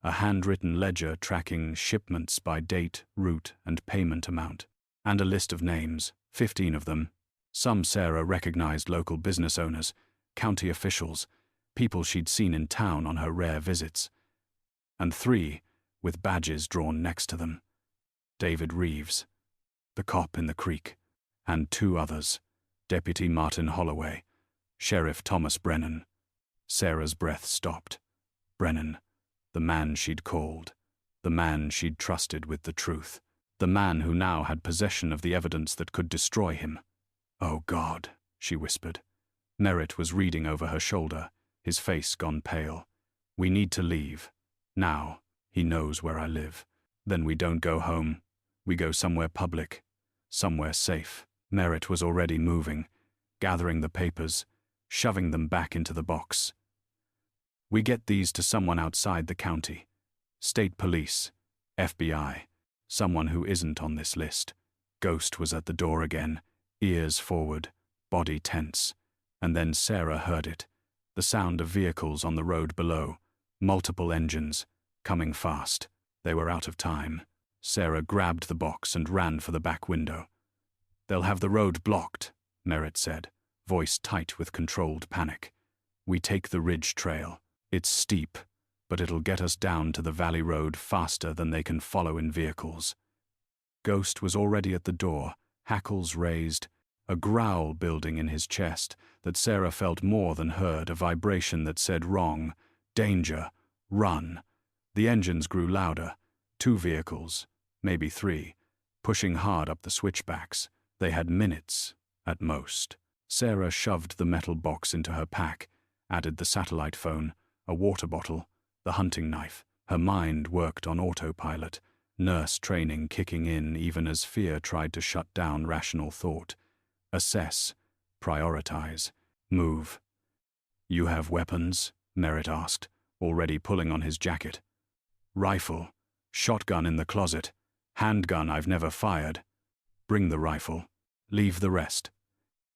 A: A handwritten ledger tracking shipments by date, route, and payment amount. And a list of names, 15 of them. Some Sarah recognized local business owners, county officials, people she'd seen in town on her rare visits. And 3 with badges drawn next to them. David Reeves, the cop in the creek, and 2 others, Deputy Martin Holloway, Sheriff Thomas Brennan. Sarah's breath stopped. Brennan, the man she'd called, the man she'd trusted with the truth, the man who now had possession of the evidence that could destroy him. "Oh God," she whispered. Merritt was reading over her shoulder, his face gone pale. "We need to leave. Now. He knows where I live. Then we don't go home. We go somewhere public, somewhere safe." Merritt was already moving, gathering the papers, shoving them back into the box. "We get these to someone outside the county. State police, FBI, someone who isn't on this list." Ghost was at the door again, ears forward, body tense. And then Sarah heard it, the sound of vehicles on the road below, multiple engines, coming fast. They were out of time. Sarah grabbed the box and ran for the back window. "They'll have the road blocked," Merritt said, voice tight with controlled panic. "We take the ridge trail. It's steep, but it'll get us down to the valley road faster than they can follow in vehicles." Ghost was already at the door, hackles raised, a growl building in his chest that Sarah felt more than heard, a vibration that said wrong, danger, run. The engines grew louder, 2 vehicles, maybe 3, pushing hard up the switchbacks. They had minutes, at most. Sarah shoved the metal box into her pack added the satellite phone, a water bottle, the hunting knife. Her mind worked on autopilot, nurse training kicking in even as fear tried to shut down rational thought. Assess, prioritize, move. "You have weapons?" Merritt asked, already pulling on his jacket. "Rifle. Shotgun in the closet. Handgun I've never fired." "Bring the rifle. Leave the rest."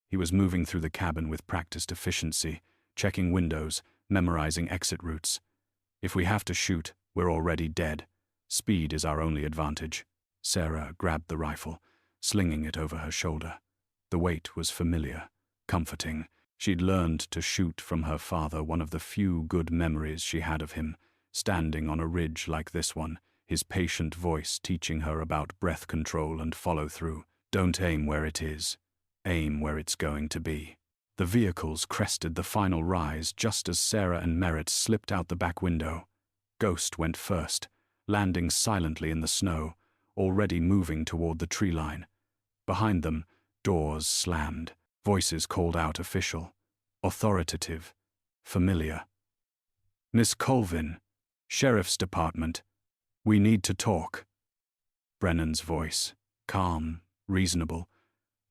A: He was moving through the cabin with practiced efficiency, checking windows, memorizing exit routes. "If we have to shoot, we're already dead. Speed is our only advantage." Sarah grabbed the rifle, slinging it over her shoulder. The weight was familiar, comforting. She'd learned to shoot from her father, one of the few good memories she had of him, standing on a ridge like this one, his patient voice teaching her about breath control and follow-through. "Don't aim where it is. Aim where it's going to be." The vehicles crested the final rise just as Sarah and Merritt slipped out the back window. Ghost went first, landing silently in the snow, already moving toward the tree line. Behind them, doors slammed. Voices called out official, authoritative, familiar. "Miss Colvin, Sheriff's Department. We need to talk." Brennan's voice, calm, reasonable,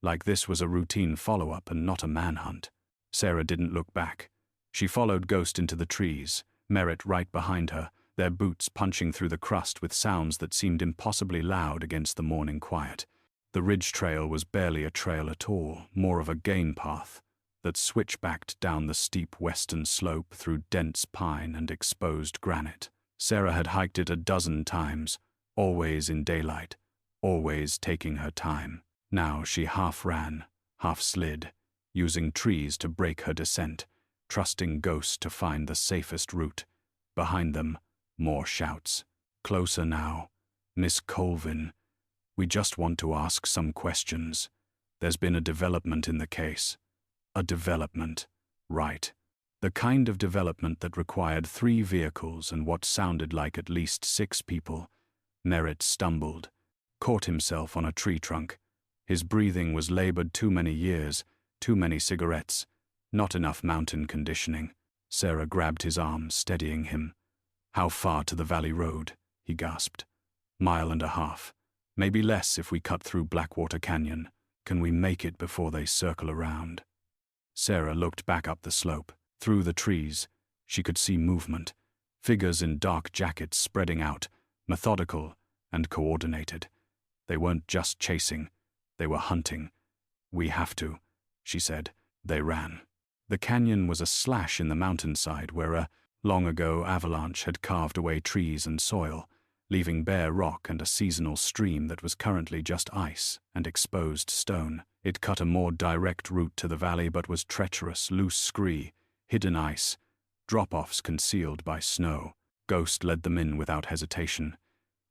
A: like this was a routine follow-up and not a manhunt. Sarah didn't look back. She followed Ghost into the trees, Merritt right behind her, their boots punching through the crust with sounds that seemed impossibly loud against the morning quiet. The ridge trail was barely a trail at all, more of a game path that switchbacked down the steep western slope through dense pine and exposed granite. Sarah had hiked it a dozen times, always in daylight, always taking her time. Now she half ran, half slid, using trees to break her descent, trusting Ghost to find the safest route. Behind them, more shouts. "Closer now. Miss Colvin. We just want to ask some questions. There's been a development in the case." A development. Right. The kind of development that required 3 vehicles and what sounded like at least 6 people. Merritt stumbled, caught himself on a tree trunk. His breathing was labored. Too many years, too many cigarettes, not enough mountain conditioning. Sarah grabbed his arm, steadying him. "How far to the valley road?" he gasped. "1.5 miles. Maybe less if we cut through Blackwater Canyon. Can we make it before they circle around?" Sarah looked back up the slope. Through the trees, she could see movement. Figures in dark jackets spreading out, methodical and coordinated. They weren't just chasing, they were hunting. "We have to," she said. They ran. The canyon was a slash in the mountainside where a long-ago avalanche had carved away trees and soil, leaving bare rock and a seasonal stream that was currently just ice and exposed stone. It cut a more direct route to the valley but was treacherous, loose scree, hidden ice, drop-offs concealed by snow. Ghost led them in without hesitation,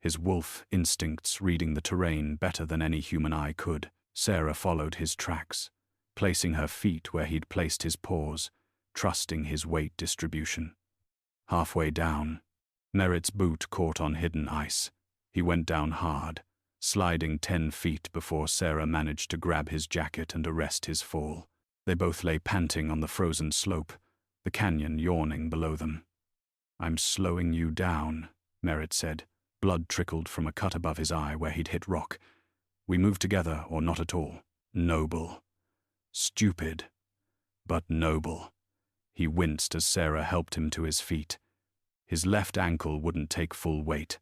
A: his wolf instincts reading the terrain better than any human eye could. Sarah followed his tracks, placing her feet where he'd placed his paws, trusting his weight distribution. Halfway down, Merritt's boot caught on hidden ice. He went down hard, sliding 10 feet before Sarah managed to grab his jacket and arrest his fall. They both lay panting on the frozen slope, the canyon yawning below them. "I'm slowing you down," Merritt said. Blood trickled from a cut above his eye where he'd hit rock. "We move together or not at all." Noble. Stupid, but noble. He winced as Sarah helped him to his feet. His left ankle wouldn't take full weight.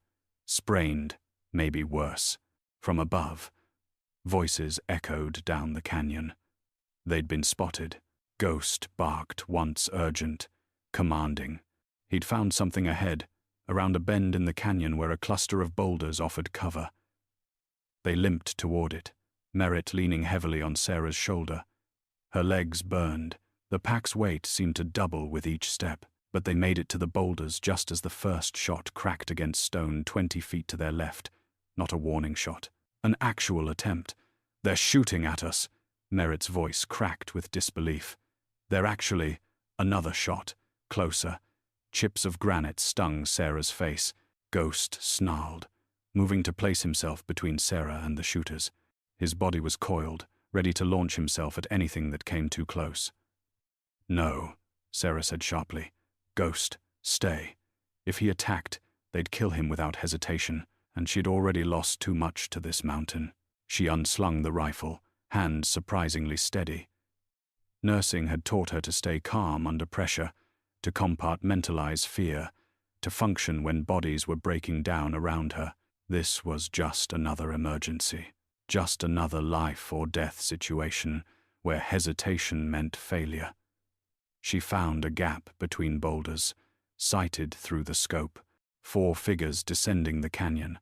A: Sprained, maybe worse. From above, voices echoed down the canyon. They'd been spotted. Ghost barked once, urgent, commanding. He'd found something ahead, around a bend in the canyon where a cluster of boulders offered cover. They limped toward it, Merritt leaning heavily on Sarah's shoulder. Her legs burned. The pack's weight seemed to double with each step. But they made it to the boulders just as the first shot cracked against stone 20 feet to their left. Not a warning shot. An actual attempt. "They're shooting at us." Merritt's voice cracked with disbelief. "They're actually..." Another shot. Closer. Chips of granite stung Sarah's face. Ghost snarled, moving to place himself between Sarah and the shooters. His body was coiled, ready to launch himself at anything that came too close. "No," Sarah said sharply. Ghost, stay. If he attacked, they'd kill him without hesitation, and she'd already lost too much to this mountain. She unslung the rifle, hands surprisingly steady. Nursing had taught her to stay calm under pressure, to compartmentalize fear, to function when bodies were breaking down around her. This was just another emergency, just another life or death situation where hesitation meant failure. She found a gap between boulders, sighted through the scope, 4 figures descending the canyon,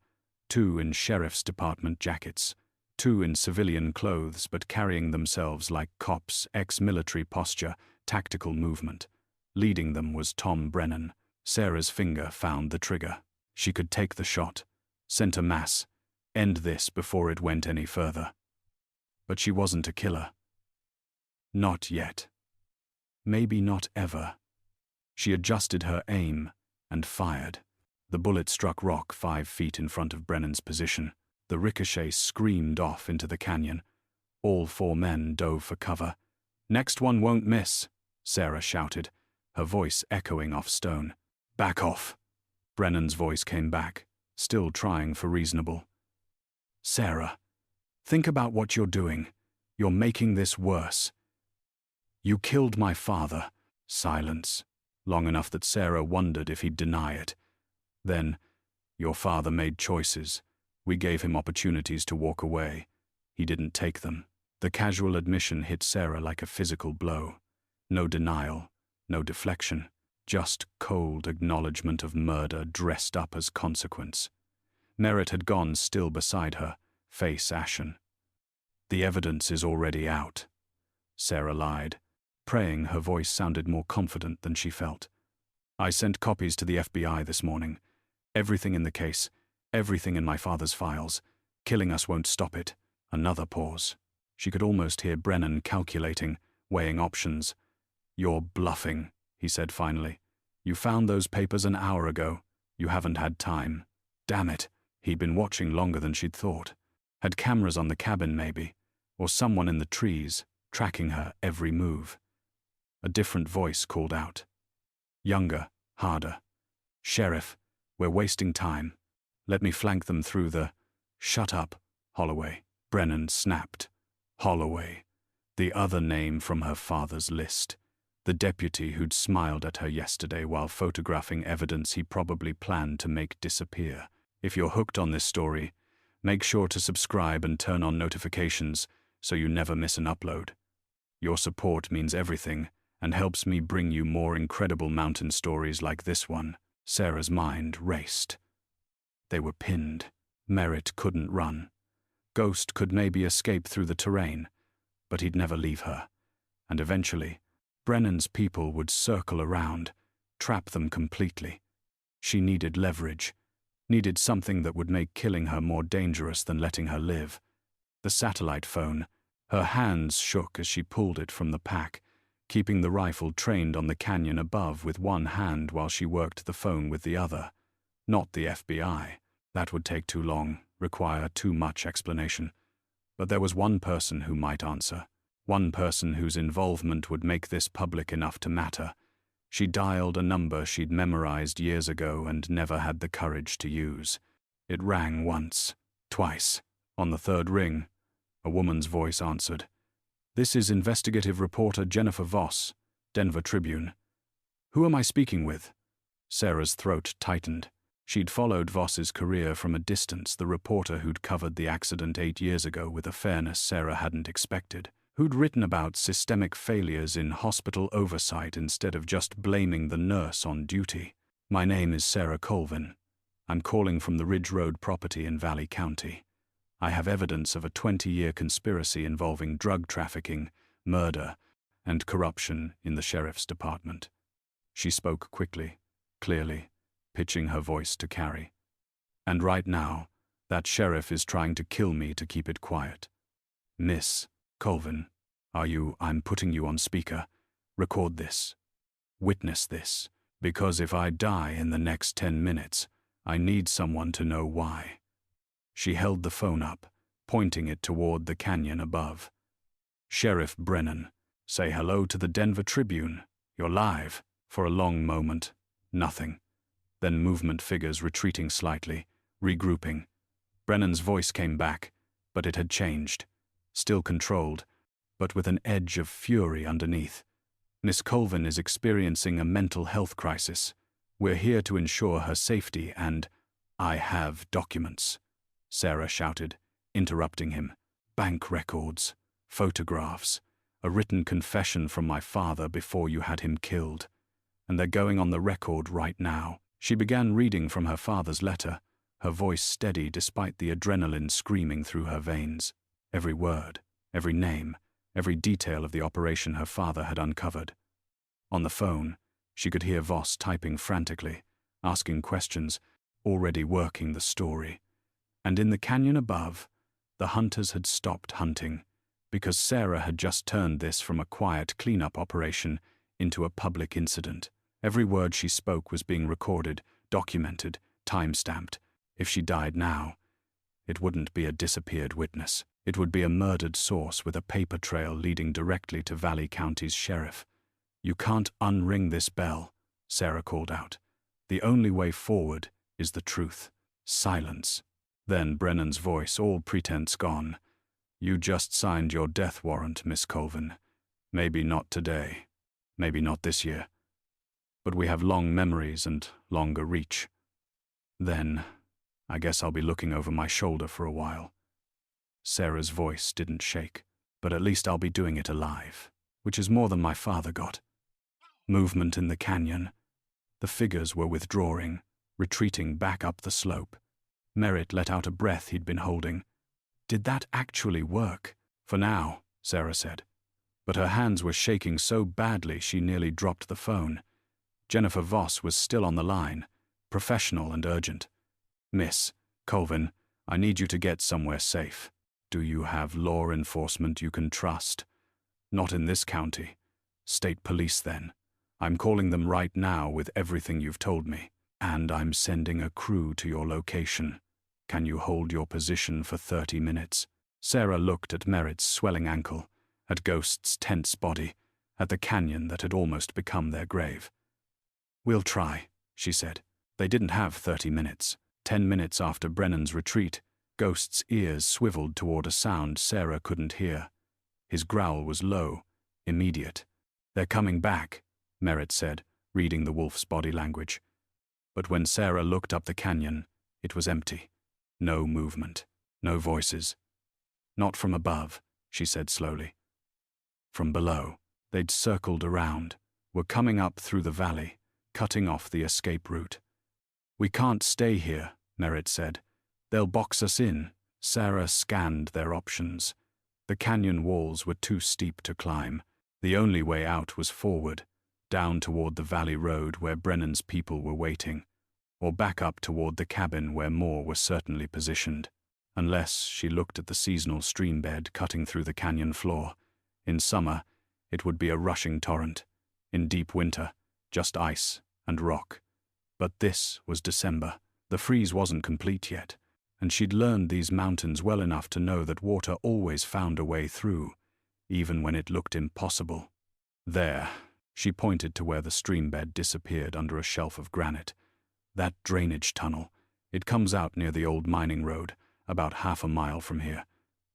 A: 2 in sheriff's department jackets, 2 in civilian clothes but carrying themselves like cops, ex-military posture, tactical movement. Leading them was Tom Brennan. Sarah's finger found the trigger. She could take the shot, center mass, end this before it went any further. But she wasn't a killer. Not yet. Maybe not ever. She adjusted her aim and fired. The bullet struck rock 5 feet in front of Brennan's position. The ricochet screamed off into the canyon. All 4 men dove for cover. Next one won't miss, Sarah shouted, her voice echoing off stone. Back off. Brennan's voice came back, still trying for reasonable. Sarah, think about what you're doing. You're making this worse. You killed my father. Silence, long enough that Sarah wondered if he'd deny it. Then, your father made choices. We gave him opportunities to walk away. He didn't take them. The casual admission hit Sarah like a physical blow. No denial, no deflection, just cold acknowledgement of murder dressed up as consequence. Merritt had gone still beside her, face ashen. The evidence is already out, Sarah lied, praying her voice sounded more confident than she felt. I sent copies to the FBI this morning. Everything in the case, everything in my father's files. Killing us won't stop it. Another pause. She could almost hear Brennan calculating, weighing options. You're bluffing, he said finally. You found those papers an hour ago. You haven't had time. Damn it. He'd been watching longer than she'd thought. Had cameras on the cabin maybe, or someone in the trees, tracking her every move. A different voice called out. Younger, harder. Sheriff, we're wasting time. Let me flank them through the... Shut up, Holloway. Brennan snapped. Holloway. The other name from her father's list. The deputy who'd smiled at her yesterday while photographing evidence he probably planned to make disappear. If you're hooked on this story, make sure to subscribe and turn on notifications so you never miss an upload. Your support means everything and helps me bring you more incredible mountain stories like this one. Sarah's mind raced. They were pinned. Merritt couldn't run. Ghost could maybe escape through the terrain, but he'd never leave her. And eventually, Brennan's people would circle around, trap them completely. She needed leverage, needed something that would make killing her more dangerous than letting her live. The satellite phone. Her hands shook as she pulled it from the pack, keeping the rifle trained on the canyon above with one hand while she worked the phone with the other. Not the FBI. That would take too long, require too much explanation. But there was one person who might answer. One person whose involvement would make this public enough to matter. She dialed a number she'd memorized years ago and never had the courage to use. It rang once, twice. On the 3rd ring, a woman's voice answered. This is investigative reporter Jennifer Voss, Denver Tribune. Who am I speaking with? Sarah's throat tightened. She'd followed Voss's career from a distance, the reporter who'd covered the accident 8 years ago with a fairness Sarah hadn't expected, who'd written about systemic failures in hospital oversight instead of just blaming the nurse on duty. My name is Sarah Colvin. I'm calling from the Ridge Road property in Valley County. I have evidence of a 20-year conspiracy involving drug trafficking, murder, and corruption in the sheriff's department. She spoke quickly, clearly, pitching her voice to carry. And right now, that sheriff is trying to kill me to keep it quiet. Miss Colvin, I'm putting you on speaker. Record this. Witness this. Because if I die in the next 10 minutes, I need someone to know why. She held the phone up, pointing it toward the canyon above. Sheriff Brennan, say hello to the Denver Tribune. You're live. For a long moment, nothing. Then movement, figures retreating slightly, regrouping. Brennan's voice came back, but it had changed. Still controlled, but with an edge of fury underneath. Miss Colvin is experiencing a mental health crisis. We're here to ensure her safety and I have documents, Sarah shouted, interrupting him. Bank records, photographs, a written confession from my father before you had him killed. And they're going on the record right now. She began reading from her father's letter, her voice steady despite the adrenaline screaming through her veins. Every word, every name, every detail of the operation her father had uncovered. On the phone, she could hear Voss typing frantically, asking questions, already working the story. And in the canyon above, the hunters had stopped hunting, because Sarah had just turned this from a quiet cleanup operation into a public incident. Every word she spoke was being recorded, documented, time-stamped. If she died now, it wouldn't be a disappeared witness. It would be a murdered source with a paper trail leading directly to Valley County's sheriff. You can't unring this bell, Sarah called out. The only way forward is the truth. Silence. Then Brennan's voice, all pretense gone. You just signed your death warrant, Miss Colvin. Maybe not today. Maybe not this year. But we have long memories and longer reach. Then, I guess I'll be looking over my shoulder for a while. Sarah's voice didn't shake, but at least I'll be doing it alive, which is more than my father got. Movement in the canyon. The figures were withdrawing, retreating back up the slope. Merritt let out a breath he'd been holding. Did that actually work? For now, Sarah said. But her hands were shaking so badly she nearly dropped the phone. Jennifer Voss was still on the line, professional and urgent. Miss Colvin, I need you to get somewhere safe. Do you have law enforcement you can trust? Not in this county. State police, then. I'm calling them right now with everything you've told me. And I'm sending a crew to your location. Can you hold your position for 30 minutes? Sarah looked at Merritt's swelling ankle, at Ghost's tense body, at the canyon that had almost become their grave. We'll try, she said. They didn't have 30 minutes. 10 minutes after Brennan's retreat, Ghost's ears swiveled toward a sound Sarah couldn't hear. His growl was low, immediate. They're coming back, Merritt said, reading the wolf's body language. But when Sarah looked up the canyon, it was empty. No movement, no voices. Not from above, she said slowly. From below. They'd circled around, were coming up through the valley, cutting off the escape route. We can't stay here, Merritt said. They'll box us in. Sarah scanned their options. The canyon walls were too steep to climb. The only way out was forward, down toward the valley road where Brennan's people were waiting, or back up toward the cabin where more were certainly positioned. Unless she looked at the seasonal stream bed cutting through the canyon floor. In summer, it would be a rushing torrent. In deep winter, just ice and rock. But this was December. The freeze wasn't complete yet, and she'd learned these mountains well enough to know that water always found a way through, even when it looked impossible. There, she pointed to where the stream bed disappeared under a shelf of granite. That drainage tunnel. It comes out near the old mining road, about half a mile from here.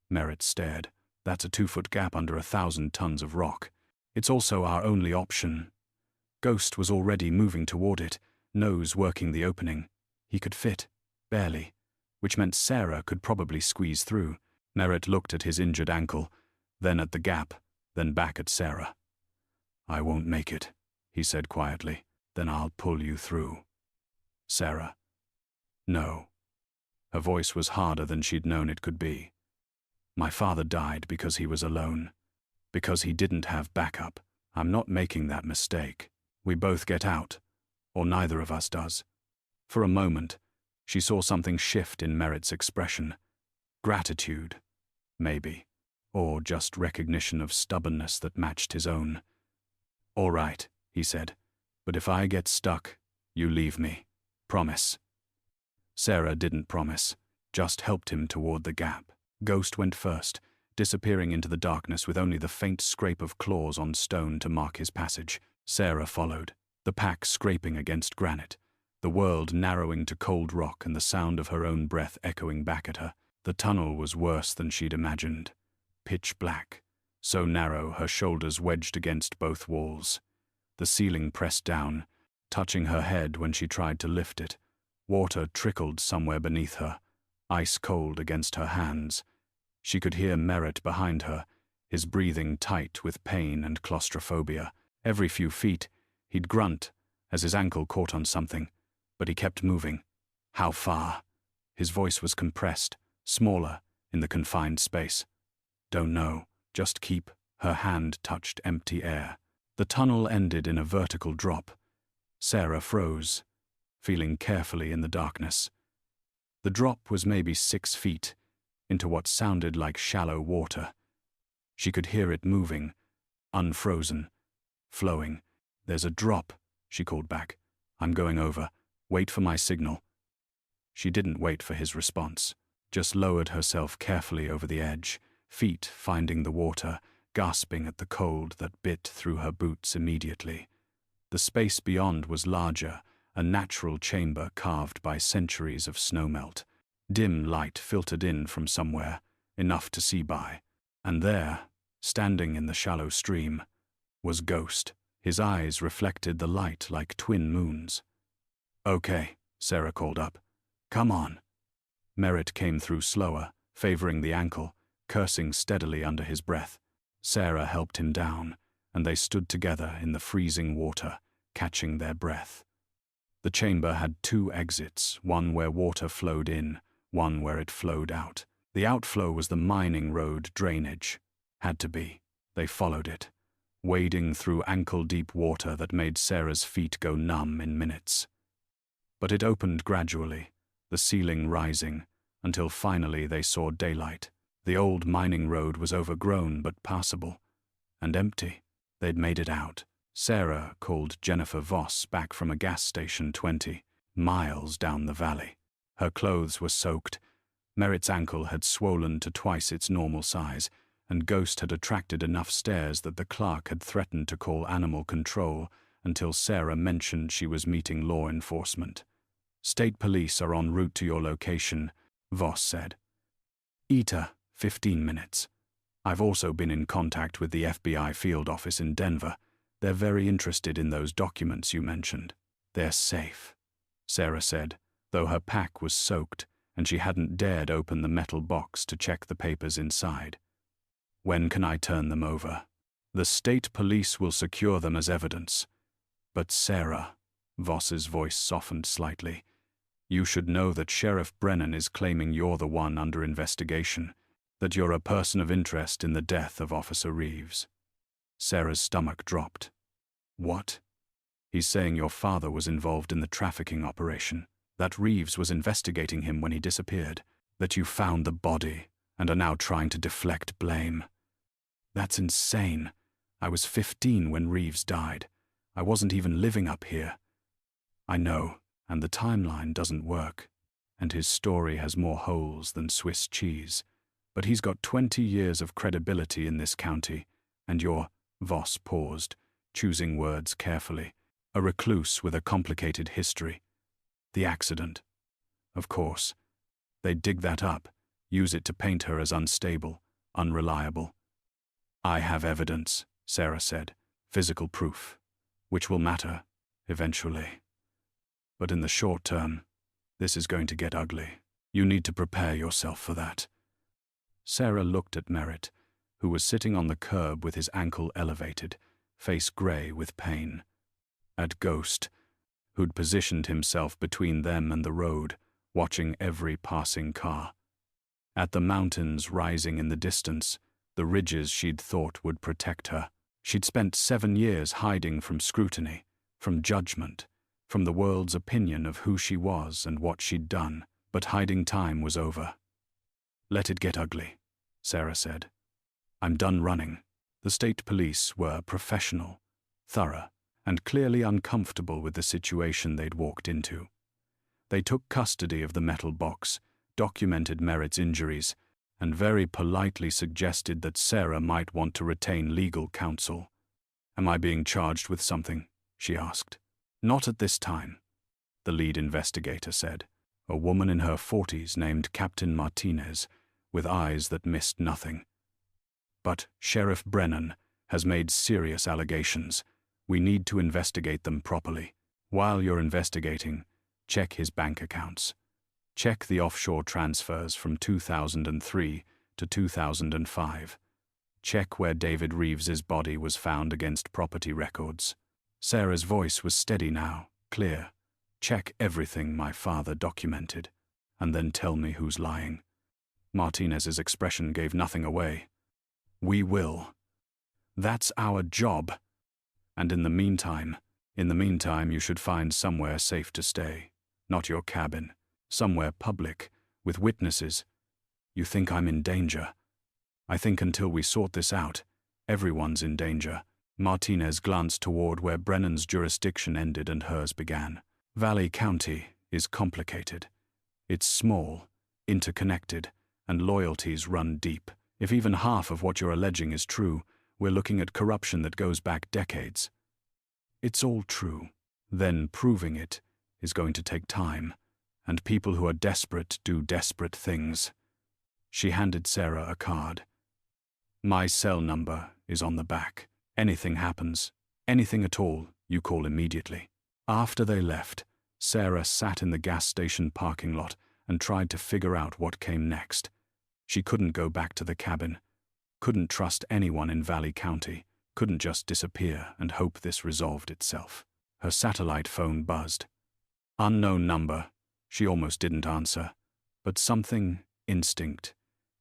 A: Merritt stared. That's a 2-foot gap under 1,000 tons of rock. It's also our only option. Ghost was already moving toward it, nose working the opening. He could fit, barely, which meant Sarah could probably squeeze through. Merritt looked at his injured ankle, then at the gap, then back at Sarah. I won't make it, he said quietly. Then I'll pull you through. Sarah. No. Her voice was harder than she'd known it could be. My father died because he was alone. Because he didn't have backup. I'm not making that mistake. We both get out. Or neither of us does. For a moment, she saw something shift in Merritt's expression. Gratitude, maybe. Or just recognition of stubbornness that matched his own. All right, he said. But if I get stuck, you leave me. Promise. Sarah didn't promise, just helped him toward the gap. Ghost went first, disappearing into the darkness with only the faint scrape of claws on stone to mark his passage. Sarah followed, the pack scraping against granite, the world narrowing to cold rock and the sound of her own breath echoing back at her. The tunnel was worse than she'd imagined. Pitch black, so narrow her shoulders wedged against both walls. The ceiling pressed down, touching her head when she tried to lift it. Water trickled somewhere beneath her, ice cold against her hands. She could hear Merritt behind her, his breathing tight with pain and claustrophobia. Every few feet, he'd grunt as his ankle caught on something, but he kept moving. How far? His voice was compressed, smaller in the confined space. Don't know, just keep. Her hand touched empty air. The tunnel ended in a vertical drop. Sarah froze, feeling carefully in the darkness. The drop was maybe 6 feet, into what sounded like shallow water. She could hear it moving, unfrozen, flowing. There's a drop, she called back. I'm going over. Wait for my signal. She didn't wait for his response, just lowered herself carefully over the edge, feet finding the water, gasping at the cold that bit through her boots immediately. The space beyond was larger, a natural chamber carved by centuries of snowmelt. Dim light filtered in from somewhere, enough to see by. And there, standing in the shallow stream, was Ghost. His eyes reflected the light like twin moons. Okay, Sarah called up. Come on. Merritt came through slower, favoring the ankle, cursing steadily under his breath. Sarah helped him down, and they stood together in the freezing water, catching their breath. The chamber had 2 exits, one where water flowed in, one where it flowed out. The outflow was the mining road drainage. Had to be. They followed it, wading through ankle-deep water that made Sarah's feet go numb in minutes. But it opened gradually, the ceiling rising, until finally they saw daylight. The old mining road was overgrown but passable, and empty. They'd made it out. Sarah called Jennifer Voss back from a gas station 20 miles down the valley. Her clothes were soaked. Merritt's ankle had swollen to twice its normal size, and Ghost had attracted enough stares that the clerk had threatened to call animal control until Sarah mentioned she was meeting law enforcement. State police are en route to your location, Voss said. ETA, 15 minutes. I've also been in contact with the FBI field office in Denver. They're very interested in those documents you mentioned. They're safe, Sarah said, though her pack was soaked and she hadn't dared open the metal box to check the papers inside. When can I turn them over? The state police will secure them as evidence. But Sarah, Voss's voice softened slightly, you should know that Sheriff Brennan is claiming you're the one under investigation, that you're a person of interest in the death of Officer Reeves. Sarah's stomach dropped. What? He's saying your father was involved in the trafficking operation, that Reeves was investigating him when he disappeared, that you found the body and are now trying to deflect blame. That's insane. I was 15 when Reeves died. I wasn't even living up here. I know, and the timeline doesn't work, and his story has more holes than Swiss cheese. But he's got 20 years of credibility in this county, and you're, Voss paused, choosing words carefully, a recluse with a complicated history. The accident. Of course. They'd dig that up, use it to paint her as unstable, unreliable. I have evidence, Sarah said, physical proof, which will matter, eventually. But in the short term, this is going to get ugly. You need to prepare yourself for that. Sarah looked at Merritt, who was sitting on the curb with his ankle elevated, face grey with pain. At Ghost, who'd positioned himself between them and the road, watching every passing car. At the mountains rising in the distance, the ridges she'd thought would protect her. She'd spent 7 years hiding from scrutiny, from judgment, from the world's opinion of who she was and what she'd done, but hiding time was over. Let it get ugly, Sarah said. I'm done running. The state police were professional, thorough, and clearly uncomfortable with the situation they'd walked into. They took custody of the metal box, documented Merritt's injuries, and very politely suggested that Sarah might want to retain legal counsel. Am I being charged with something? She asked. Not at this time, the lead investigator said. A woman in her 40s named Captain Martinez, with eyes that missed nothing. But Sheriff Brennan has made serious allegations. We need to investigate them properly. While you're investigating, check his bank accounts. Check the offshore transfers from 2003 to 2005. Check where David Reeves's body was found against property records. Sarah's voice was steady now, clear. Check everything my father documented, and then tell me who's lying. Martinez's expression gave nothing away. We will. That's our job. And in the meantime, you should find somewhere safe to stay. Not your cabin. Somewhere public, with witnesses. You think I'm in danger? I think until we sort this out, everyone's in danger. Martinez glanced toward where Brennan's jurisdiction ended and hers began. Valley County is complicated. It's small, interconnected, and loyalties run deep. If even half of what you're alleging is true, we're looking at corruption that goes back decades. It's all true. Then proving it is going to take time, and people who are desperate do desperate things. She handed Sarah a card. My cell number is on the back. Anything happens, anything at all, you call immediately. After they left, Sarah sat in the gas station parking lot and tried to figure out what came next. She couldn't go back to the cabin, couldn't trust anyone in Valley County, couldn't just disappear and hope this resolved itself. Her satellite phone buzzed. Unknown number. She almost didn't answer, but something, instinct,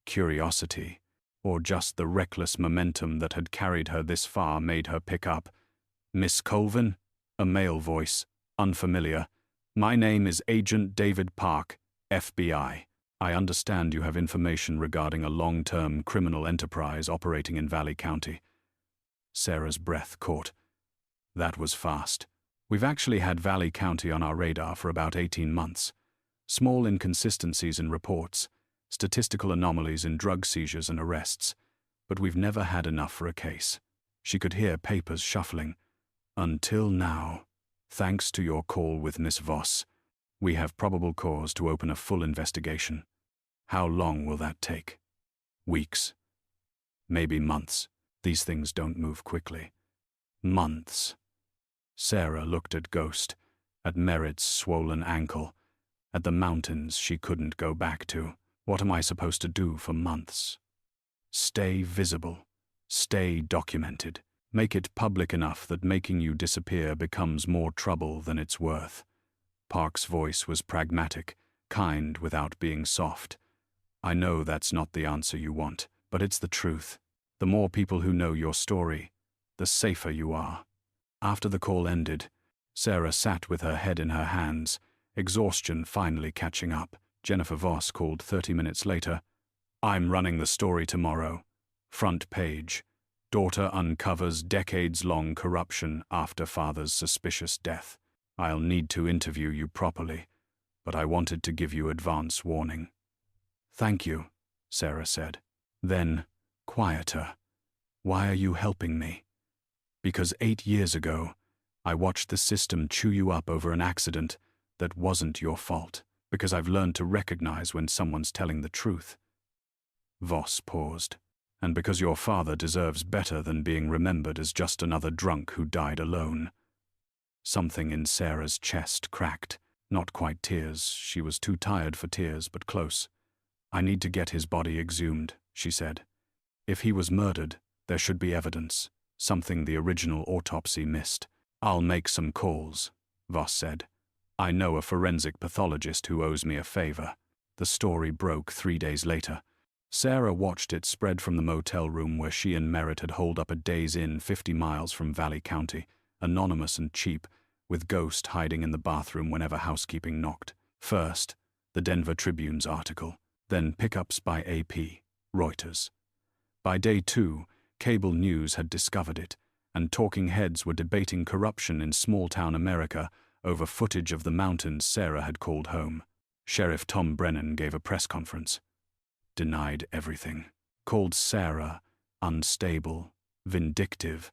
A: curiosity, or just the reckless momentum that had carried her this far made her pick up. Miss Colvin? A male voice, unfamiliar. My name is Agent David Park, FBI. I understand you have information regarding a long-term criminal enterprise operating in Valley County. Sarah's breath caught. That was fast. We've actually had Valley County on our radar for about 18 months. Small inconsistencies in reports, statistical anomalies in drug seizures and arrests, but we've never had enough for a case. She could hear papers shuffling. Until now, thanks to your call with Miss Voss, we have probable cause to open a full investigation. How long will that take? Weeks. Maybe months. These things don't move quickly. Months. Sarah looked at Ghost, at Merritt's swollen ankle, at the mountains she couldn't go back to. What am I supposed to do for months? Stay visible. Stay documented. Make it public enough that making you disappear becomes more trouble than it's worth. Park's voice was pragmatic, kind without being soft. I know that's not the answer you want, but it's the truth. The more people who know your story, the safer you are. After the call ended, Sarah sat with her head in her hands, exhaustion finally catching up. Jennifer Voss called 30 minutes later. I'm running the story tomorrow. Front page. Daughter uncovers decades-long corruption after father's suspicious death. I'll need to interview you properly, but I wanted to give you advance warning. Thank you, Sarah said. Then, quieter. Why are you helping me? Because 8 years ago, I watched the system chew you up over an accident that wasn't your fault. Because I've learned to recognize when someone's telling the truth. Voss paused. And because your father deserves better than being remembered as just another drunk who died alone. Something in Sarah's chest cracked. Not quite tears. She was too tired for tears, but close. I need to get his body exhumed, she said. If he was murdered, there should be evidence. Something the original autopsy missed. I'll make some calls, Voss said. I know a forensic pathologist who owes me a favor. The story broke 3 days later. Sarah watched it spread from the motel room where she and Merritt had holed up a day's inn 50 miles from Valley County, anonymous and cheap, with Ghost hiding in the bathroom whenever housekeeping knocked. First, the Denver Tribune's article, then pickups by AP, Reuters. By day 2, cable news had discovered it, and talking heads were debating corruption in small-town America over footage of the mountains Sarah had called home. Sheriff Tom Brennan gave a press conference. Denied everything. Called Sarah unstable, vindictive,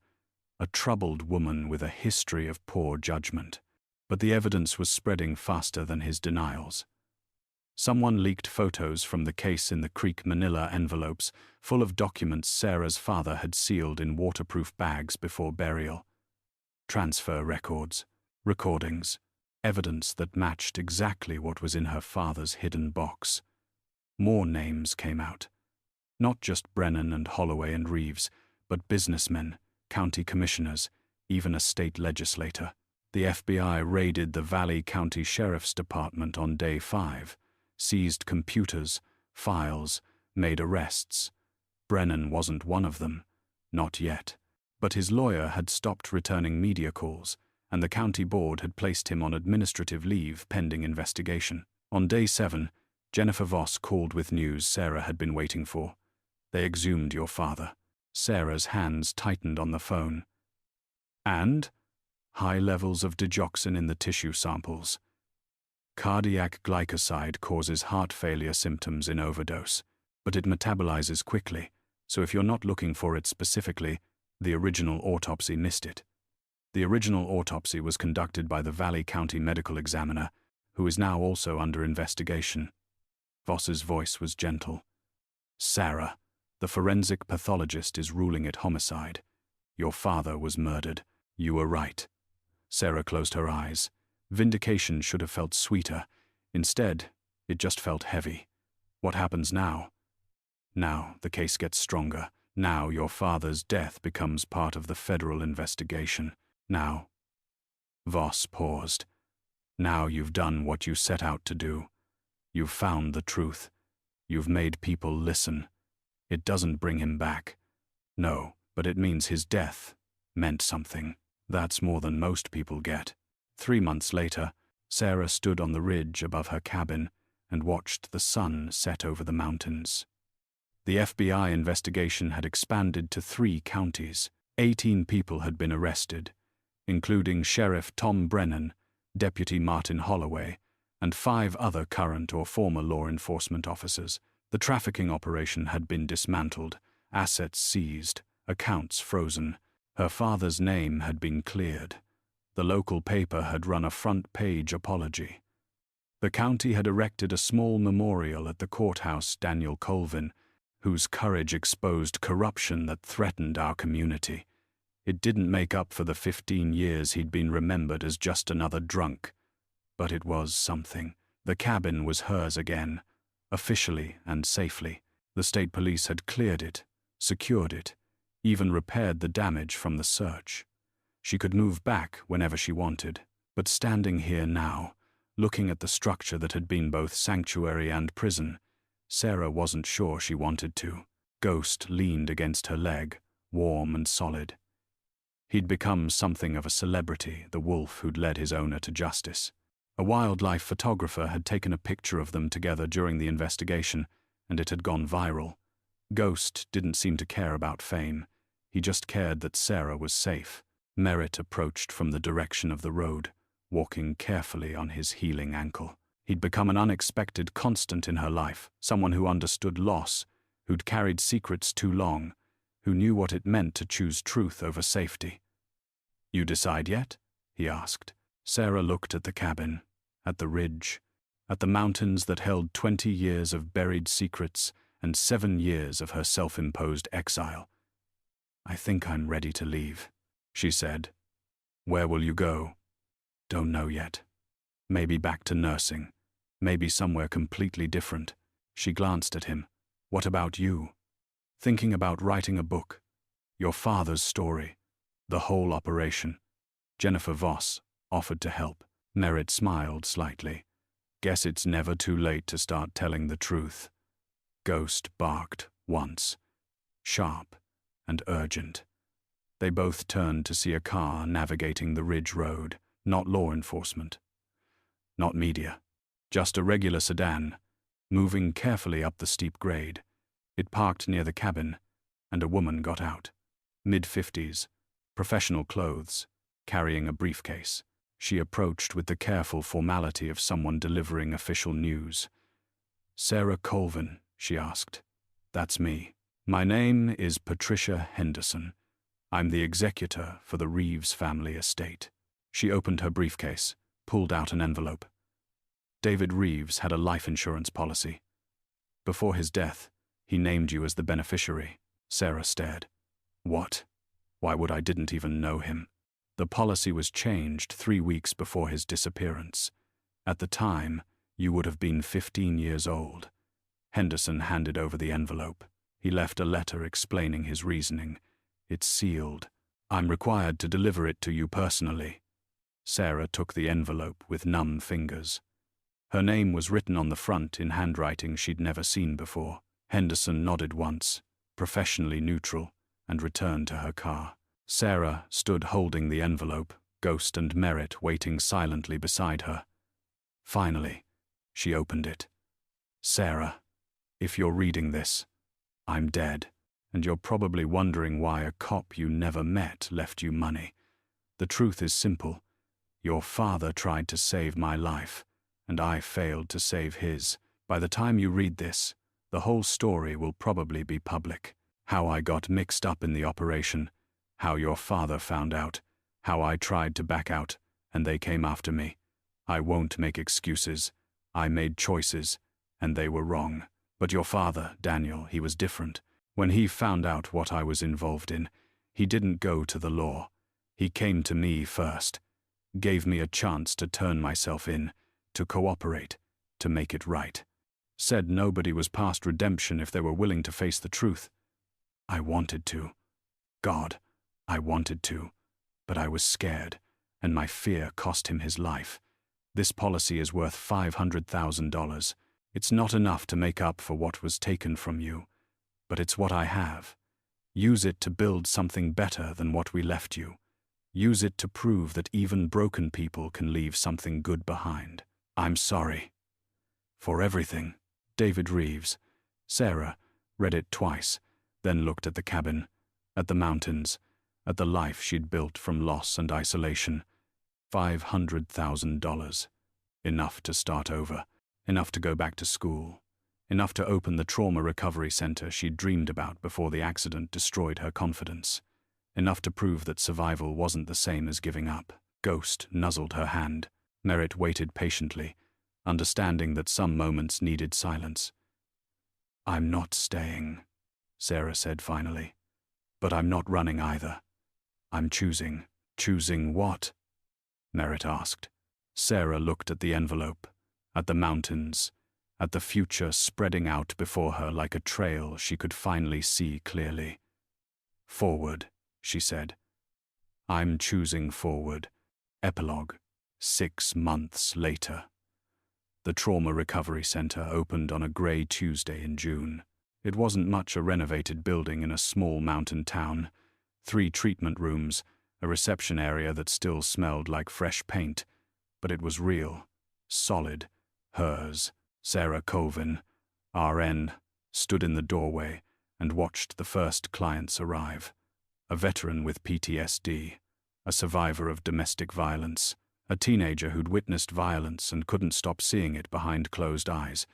A: a troubled woman with a history of poor judgment. But the evidence was spreading faster than his denials. Someone leaked photos from the case in the Creek Manila envelopes, full of documents Sarah's father had sealed in waterproof bags before burial. Transfer records, recordings, evidence that matched exactly what was in her father's hidden box. More names came out. Not just Brennan and Holloway and Reeves, but businessmen, county commissioners, even a state legislator. The FBI raided the Valley County Sheriff's Department on day 5, seized computers, files, made arrests. Brennan wasn't one of them. Not yet. But his lawyer had stopped returning media calls, and the county board had placed him on administrative leave pending investigation. On day 7, Jennifer Voss called with news Sarah had been waiting for. They exhumed your father. Sarah's hands tightened on the phone. And? High levels of digoxin in the tissue samples. Cardiac glycoside causes heart failure symptoms in overdose, but it metabolizes quickly, so if you're not looking for it specifically, the original autopsy missed it. The original autopsy was conducted by the Valley County medical examiner, who is now also under investigation. Voss's voice was gentle. Sarah, the forensic pathologist is ruling it homicide. Your father was murdered. You were right. Sarah closed her eyes. Vindication should have felt sweeter. Instead, it just felt heavy. What happens now? Now the case gets stronger. Now your father's death becomes part of the federal investigation. Now. Voss paused. Now you've done what you set out to do. You've found the truth. You've made people listen. It doesn't bring him back. No, but it means his death meant something. That's more than most people get. 3 months later, Sarah stood on the ridge above her cabin and watched the sun set over the mountains. The FBI investigation had expanded to 3 counties. 18 people had been arrested, including Sheriff Tom Brennan, Deputy Martin Holloway, and 5 other current or former law enforcement officers. The trafficking operation had been dismantled, assets seized, accounts frozen. Her father's name had been cleared. The local paper had run a front-page apology. The county had erected a small memorial at the courthouse Daniel Colvin, whose courage exposed corruption that threatened our community. It didn't make up for the 15 years he'd been remembered as just another drunk. But it was something. The cabin was hers again, officially and safely. The state police had cleared it, secured it, even repaired the damage from the search. She could move back whenever she wanted. But standing here now, looking at the structure that had been both sanctuary and prison, Sarah wasn't sure she wanted to. Ghost leaned against her leg, warm and solid. He'd become something of a celebrity, the wolf who'd led his owner to justice. A wildlife photographer had taken a picture of them together during the investigation, and it had gone viral. Ghost didn't seem to care about fame. He just cared that Sarah was safe. Merritt approached from the direction of the road, walking carefully on his healing ankle. He'd become an unexpected constant in her life, someone who understood loss, who'd carried secrets too long, who knew what it meant to choose truth over safety. You decide yet? He asked. Sarah looked at the cabin, at the ridge, at the mountains that held 20 years of buried secrets and 7 years of her self-imposed exile. I think I'm ready to leave, she said. Where will you go? Don't know yet. Maybe back to nursing. Maybe somewhere completely different. She glanced at him. What about you? Thinking about writing a book. Your father's story. The whole operation. Jennifer Voss offered to help. Merritt smiled slightly. Guess it's never too late to start telling the truth. Ghost barked once. Sharp and urgent. They both turned to see a car navigating the ridge road. Not law enforcement. Not media. Just a regular sedan, moving carefully up the steep grade. It parked near the cabin, and a woman got out. Mid-50s, professional clothes, carrying a briefcase. She approached with the careful formality of someone delivering official news. Sarah Colvin, she asked. That's me. My name is Patricia Henderson. I'm the executor for the Reeves family estate. She opened her briefcase, pulled out an envelope. David Reeves had a life insurance policy. Before his death, he named you as the beneficiary. Sarah stared. What? Why would I didn't even know him? The policy was changed 3 weeks before his disappearance. At the time, you would have been 15 years old. Henderson handed over the envelope. He left a letter explaining his reasoning. It's sealed. I'm required to deliver it to you personally. Sarah took the envelope with numb fingers. Her name was written on the front in handwriting she'd never seen before. Henderson nodded once, professionally neutral, and returned to her car. Sarah stood holding the envelope, Ghost and Merritt waiting silently beside her. Finally, she opened it. Sarah, if you're reading this, I'm dead, and you're probably wondering why a cop you never met left you money. The truth is simple. Your father tried to save my life, and I failed to save his. By the time you read this, the whole story will probably be public. How I got mixed up in the operation, how your father found out, how I tried to back out, and they came after me. I won't make excuses. I made choices, and they were wrong. But your father, Daniel, he was different. When he found out what I was involved in, he didn't go to the law. He came to me first, gave me a chance to turn myself in, to cooperate, to make it right. Said nobody was past redemption if they were willing to face the truth. I wanted to. God, I wanted to. But I was scared, and my fear cost him his life. This policy is worth $500,000. It's not enough to make up for what was taken from you, but it's what I have. Use it to build something better than what we left you. Use it to prove that even broken people can leave something good behind. I'm sorry. For everything. David Reeves. Sarah read it twice, then looked at the cabin, at the mountains, at the life she'd built from loss and isolation. $500,000. Enough to start over. Enough to go back to school. Enough to open the trauma recovery center she'd dreamed about before the accident destroyed her confidence. Enough to prove that survival wasn't the same as giving up. Ghost nuzzled her hand. Merritt waited patiently, understanding that some moments needed silence. I'm not staying, Sarah said finally. But I'm not running either. I'm choosing. Choosing what? Merritt asked. Sarah looked at the envelope, at the mountains, at the future spreading out before her like a trail she could finally see clearly. Forward, she said. I'm choosing forward. Epilogue. 6 months later. The Trauma Recovery Center opened on a grey Tuesday in June. It wasn't much a renovated building in a small mountain town. 3 treatment rooms, a reception area that still smelled like fresh paint. But it was real, solid, hers. Sarah Colvin, RN, stood in the doorway and watched the first clients arrive. A veteran with PTSD, a survivor of domestic violence, a teenager who'd witnessed violence and couldn't stop seeing it behind closed eyes.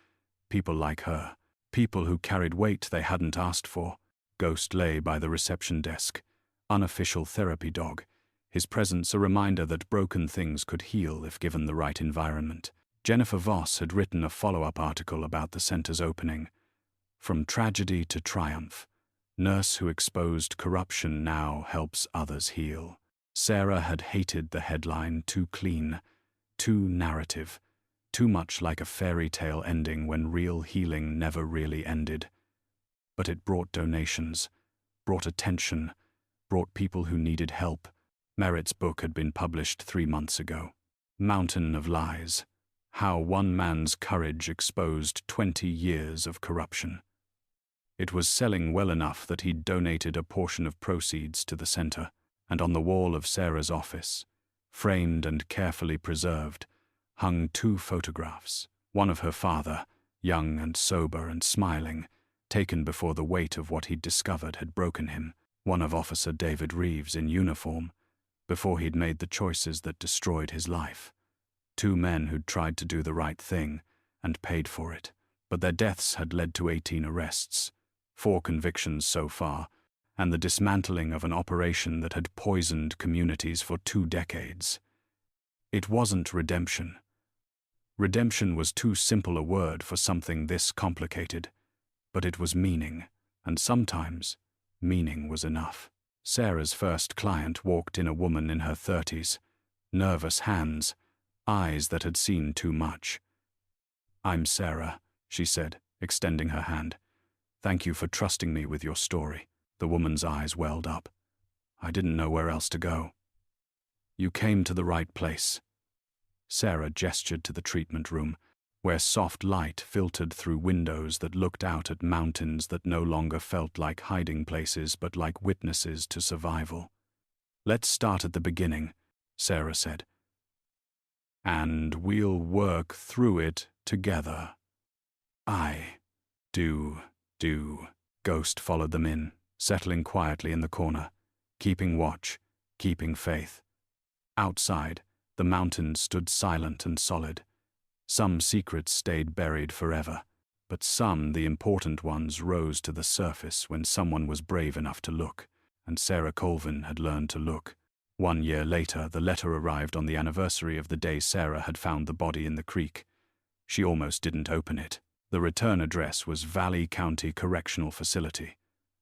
A: People like her, people who carried weight they hadn't asked for. Ghost lay by the reception desk, unofficial therapy dog, his presence a reminder that broken things could heal if given the right environment. Jennifer Voss had written a follow-up article about the center's opening. From tragedy to triumph, nurse who exposed corruption now helps others heal. Sarah had hated the headline, too clean, too narrative, too much like a fairy tale ending when real healing never really ended. But it brought donations, brought attention, brought people who needed help. Merritt's book had been published 3 months ago. Mountain of Lies. How one man's courage exposed 20 years of corruption. It was selling well enough that he'd donated a portion of proceeds to the center, and on the wall of Sarah's office, framed and carefully preserved, hung 2 photographs. One of her father, young and sober and smiling, taken before the weight of what he'd discovered had broken him. One of Officer David Reeves in uniform, before he'd made the choices that destroyed his life. 2 men who'd tried to do the right thing and paid for it, but their deaths had led to 18 arrests, 4 convictions so far, and the dismantling of an operation that had poisoned communities for 2 decades. It wasn't redemption. Redemption was too simple a word for something this complicated, but it was meaning, and sometimes meaning was enough. Sarah's first client walked in, a woman in her 30s, nervous hands, eyes that had seen too much. "I'm Sarah," she said, extending her hand. "Thank you for trusting me with your story." The woman's eyes welled up. "I didn't know where else to go." "You came to the right place." Sarah gestured to the treatment room, where soft light filtered through windows that looked out at mountains that no longer felt like hiding places but like witnesses to survival. "Let's start at the beginning," Sarah said. "And we'll work through it together." "I do. Ghost followed them in, settling quietly in the corner, keeping watch, keeping faith. Outside, the mountains stood silent and solid. Some secrets stayed buried forever, but some, the important ones, rose to the surface when someone was brave enough to look, and Sarah Colvin had learned to look. 1 year later, the letter arrived on the anniversary of the day Sarah had found the body in the creek. She almost didn't open it. The return address was Valley County Correctional Facility,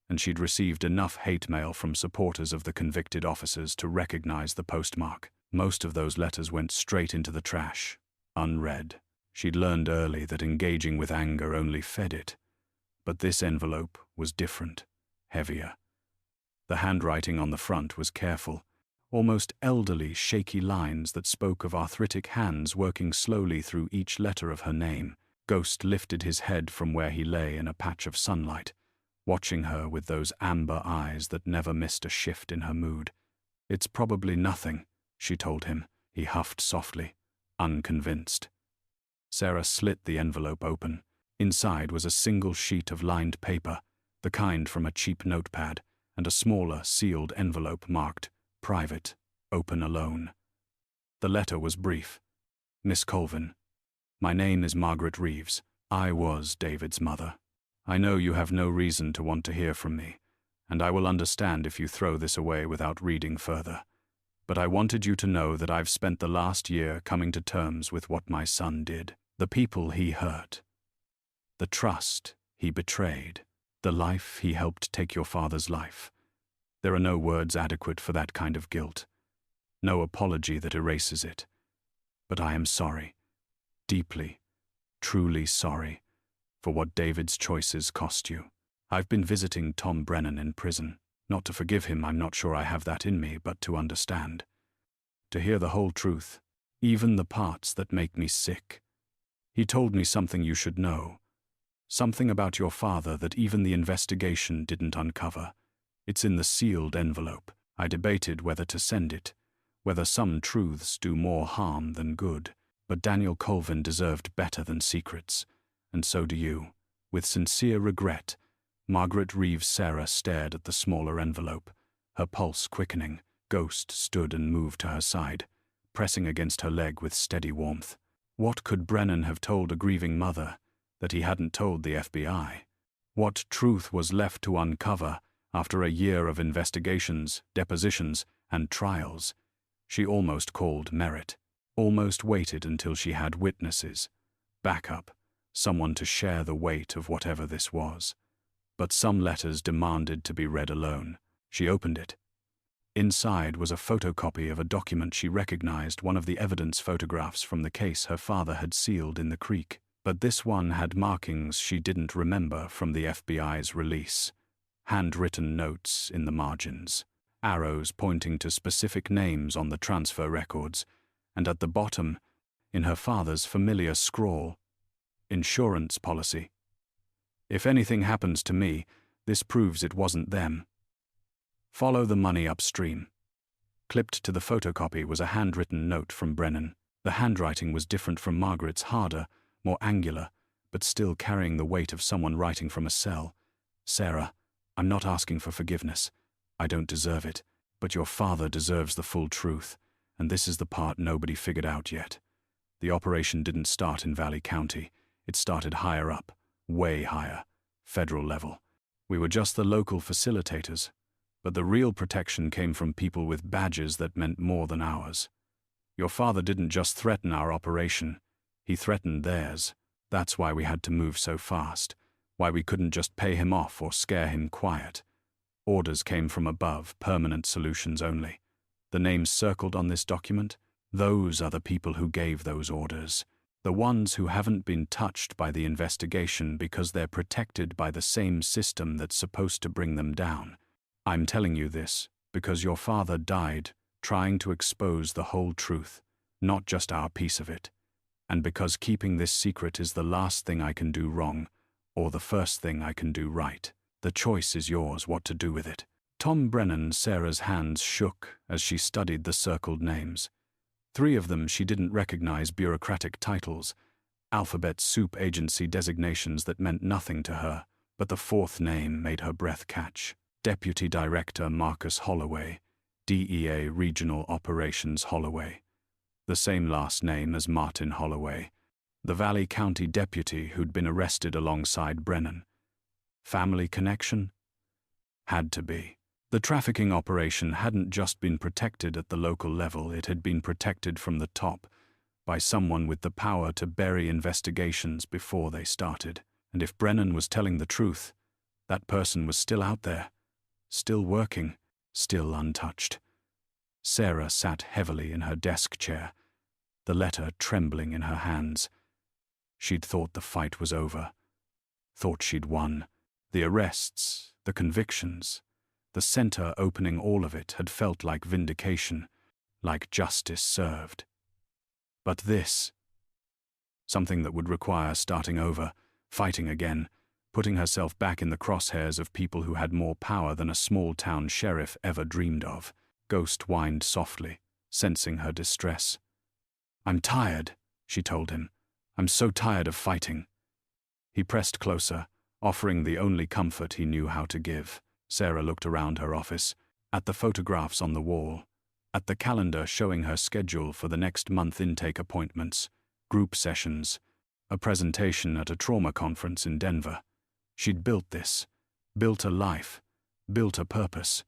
A: and she'd received enough hate mail from supporters of the convicted officers to recognize the postmark. Most of those letters went straight into the trash, unread. She'd learned early that engaging with anger only fed it. But this envelope was different, heavier. The handwriting on the front was careful, almost elderly, shaky lines that spoke of arthritic hands working slowly through each letter of her name. Ghost lifted his head from where he lay in a patch of sunlight, watching her with those amber eyes that never missed a shift in her mood. "It's probably nothing," she told him. He huffed softly, unconvinced. Sarah slit the envelope open. Inside was a single sheet of lined paper, the kind from a cheap notepad, and a smaller, sealed envelope marked "Private, open alone." The letter was brief. "Miss Colvin, my name is Margaret Reeves. I was David's mother. I know you have no reason to want to hear from me, and I will understand if you throw this away without reading further. But I wanted you to know that I've spent the last year coming to terms with what my son did, the people he hurt, the trust he betrayed, the life he helped take your father's life. There are no words adequate for that kind of guilt, no apology that erases it. But I am sorry, deeply, truly sorry, for what David's choices cost you. I've been visiting Tom Brennan in prison. Not to forgive him, I'm not sure I have that in me, but to understand. To hear the whole truth, even the parts that make me sick. He told me something you should know. Something about your father that even the investigation didn't uncover. It's in the sealed envelope. I debated whether to send it, whether some truths do more harm than good. But Daniel Colvin deserved better than secrets, and so do you. With sincere regret, Margaret Reeves. Sarah stared at the smaller envelope, her pulse quickening. Ghost stood and moved to her side, pressing against her leg with steady warmth. What could Brennan have told a grieving mother that he hadn't told the FBI? What truth was left to uncover after a year of investigations, depositions, and trials? She almost called merit, almost waited until she had witnesses, backup, someone to share the weight of whatever this was. But some letters demanded to be read alone. She opened it. Inside was a photocopy of a document she recognized, one of the evidence photographs from the case her father had sealed in the creek. But this one had markings she didn't remember from the FBI's release. Handwritten notes in the margins, arrows pointing to specific names on the transfer records, and at the bottom, in her father's familiar scrawl, "Insurance policy. If anything happens to me, this proves it wasn't them. Follow the money upstream." Clipped to the photocopy was a handwritten note from Brennan. The handwriting was different from Margaret's, harder, more angular, but still carrying the weight of someone writing from a cell. "Sarah, I'm not asking for forgiveness. I don't deserve it, but your father deserves the full truth, and this is the part nobody figured out yet. The operation didn't start in Valley County. It started higher up, way higher, federal level. We were just the local facilitators, But the real protection came from people with badges that meant more than ours. Your father didn't just threaten our operation, he threatened theirs. That's why we had to move so fast, why we couldn't just pay him off or scare him quiet. Orders came from above, permanent solutions only. The names circled on this document, those are the people who gave those orders. The ones who haven't been touched by the investigation because they're protected by the same system that's supposed to bring them down. I'm telling you this because your father died trying to expose the whole truth, not just our piece of it. And because keeping this secret is the last thing I can do wrong, or the first thing I can do right. The choice is yours what to do with it. Tom Brennan, Sarah's hands shook as she studied the circled names. 3 of them she didn't recognize, bureaucratic titles, alphabet soup agency designations that meant nothing to her, but the 4th name made her breath catch. Deputy Director Marcus Holloway, DEA Regional Operations Holloway. The same last name as Martin Holloway, the Valley County deputy who'd been arrested alongside Brennan. Family connection? Had to be. The trafficking operation hadn't just been protected at the local level, it had been protected from the top by someone with the power to bury investigations before they started. And if Brennan was telling the truth, that person was still out there, still working, still untouched. Sarah sat heavily in her desk chair, the letter trembling in her hands. She'd thought the fight was over, thought she'd won. The arrests, the convictions, the center opening, all of it had felt like vindication, like justice served. But this, something that would require starting over, fighting again, putting herself back in the crosshairs of people who had more power than a small-town sheriff ever dreamed of. Ghost whined softly, sensing her distress. "I'm tired," she told him. "I'm so tired of fighting." He pressed closer, offering the only comfort he knew how to give. Sarah looked around her office, at the photographs on the wall, at the calendar showing her schedule for the next month, intake appointments, group sessions, a presentation at a trauma conference in Denver. She'd built this, built a life, built a purpose.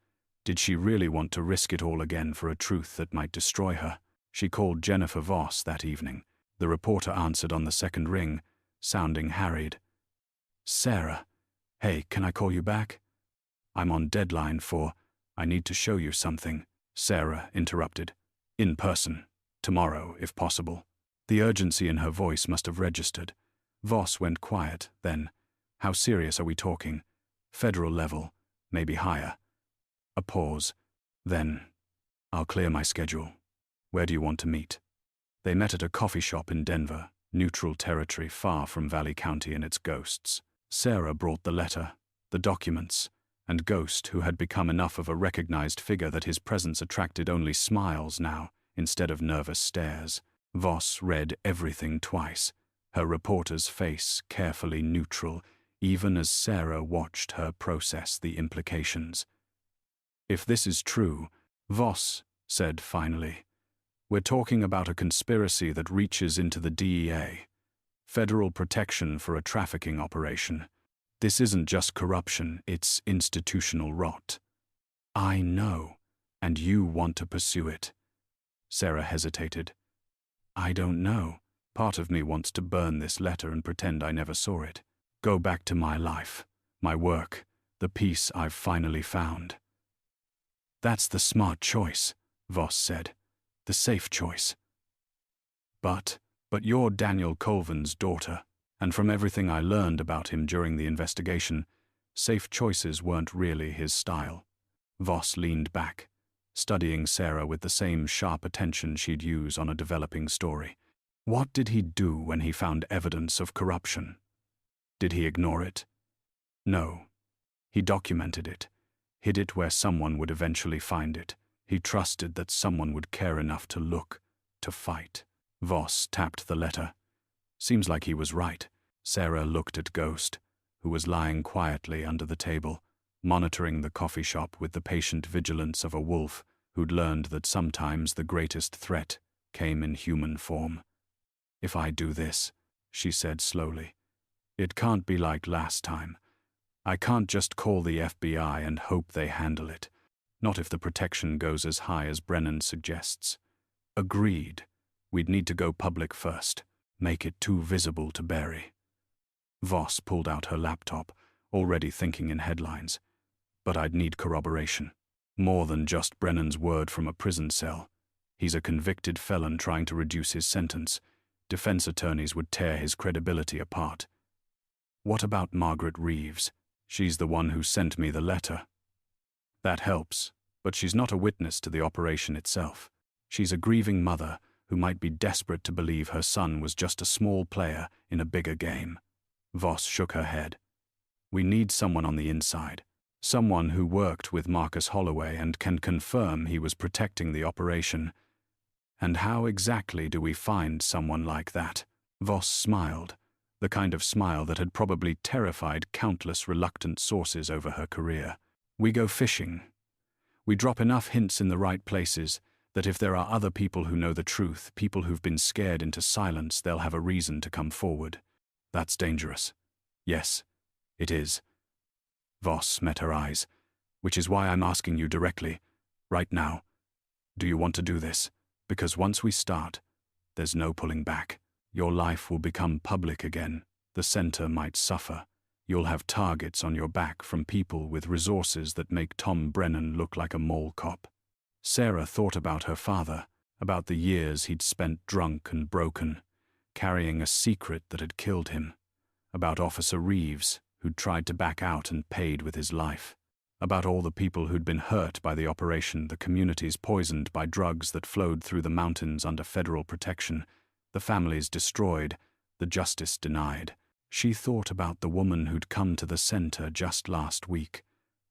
A: Did she really want to risk it all again for a truth that might destroy her? She called Jennifer Voss that evening. The reporter answered on the second ring, sounding harried. "Sarah, hey, can I call you back? I'm on deadline for, I need to show you something." Sarah interrupted. "In person, tomorrow, if possible." The urgency in her voice must have registered. Voss went quiet, then, "How serious are we talking? Federal level, maybe higher." A pause. Then, "I'll clear my schedule. Where do you want to meet?" They met at a coffee shop in Denver, neutral territory far from Valley County and its ghosts. Sarah brought the letter, the documents, and Ghost, who had become enough of a recognized figure that his presence attracted only smiles now, instead of nervous stares. Voss read everything twice, her reporter's face carefully neutral, even as Sarah watched her process the implications. "If this is true," Voss said finally, "we're talking about a conspiracy that reaches into the DEA. Federal protection for a trafficking operation. This isn't just corruption, it's institutional rot." "I know, and you want to pursue it." Sarah hesitated. "I don't know. Part of me wants to burn this letter and pretend I never saw it. Go back to my life, my work, the peace I've finally found." "That's the smart choice," Voss said. "The safe choice." But you're Daniel Colvin's daughter, and from everything I learned about him during the investigation, safe choices weren't really his style." Voss leaned back, studying Sarah with the same sharp attention she'd use on a developing story. What did he do when he found evidence of corruption? Did he ignore it? No. He documented it, hid it where someone would eventually find it. He trusted that someone would care enough to look, to fight. Voss tapped the letter. Seems like he was right. Sarah looked at Ghost, who was lying quietly under the table, monitoring the coffee shop with the patient vigilance of a wolf who'd learned that sometimes the greatest threat came in human form. "If I do this," she said slowly, "it can't be like last time. I can't just call the FBI and hope they handle it. Not if the protection goes as high as Brennan suggests. Agreed. We'd need to go public first. Make it too visible to Barry. Voss pulled out her laptop, already thinking in headlines. But I'd need corroboration. More than just Brennan's word from a prison cell. He's a convicted felon trying to reduce his sentence. Defense attorneys would tear his credibility apart. What about Margaret Reeves? She's the one who sent me the letter. That helps, but she's not a witness to the operation itself. She's a grieving mother who might be desperate to believe her son was just a small player in a bigger game. Voss shook her head. We need someone on the inside. Someone who worked with Marcus Holloway and can confirm he was protecting the operation. And how exactly do we find someone like that? Voss smiled, the kind of smile that had probably terrified countless reluctant sources over her career. We go fishing. We drop enough hints in the right places that if there are other people who know the truth, people who've been scared into silence, they'll have a reason to come forward. That's dangerous. Yes, it is. Voss met her eyes, which is why I'm asking you directly, right now. Do you want to do this? Because once we start, there's no pulling back. Your life will become public again. The center might suffer. You'll have targets on your back from people with resources that make Tom Brennan look like a mall cop. Sarah thought about her father, about the years he'd spent drunk and broken, carrying a secret that had killed him, about Officer Reeves, who'd tried to back out and paid with his life, about all the people who'd been hurt by the operation, the communities poisoned by drugs that flowed through the mountains under federal protection, the families destroyed, the justice denied. She thought about the woman who'd come to the center just last week,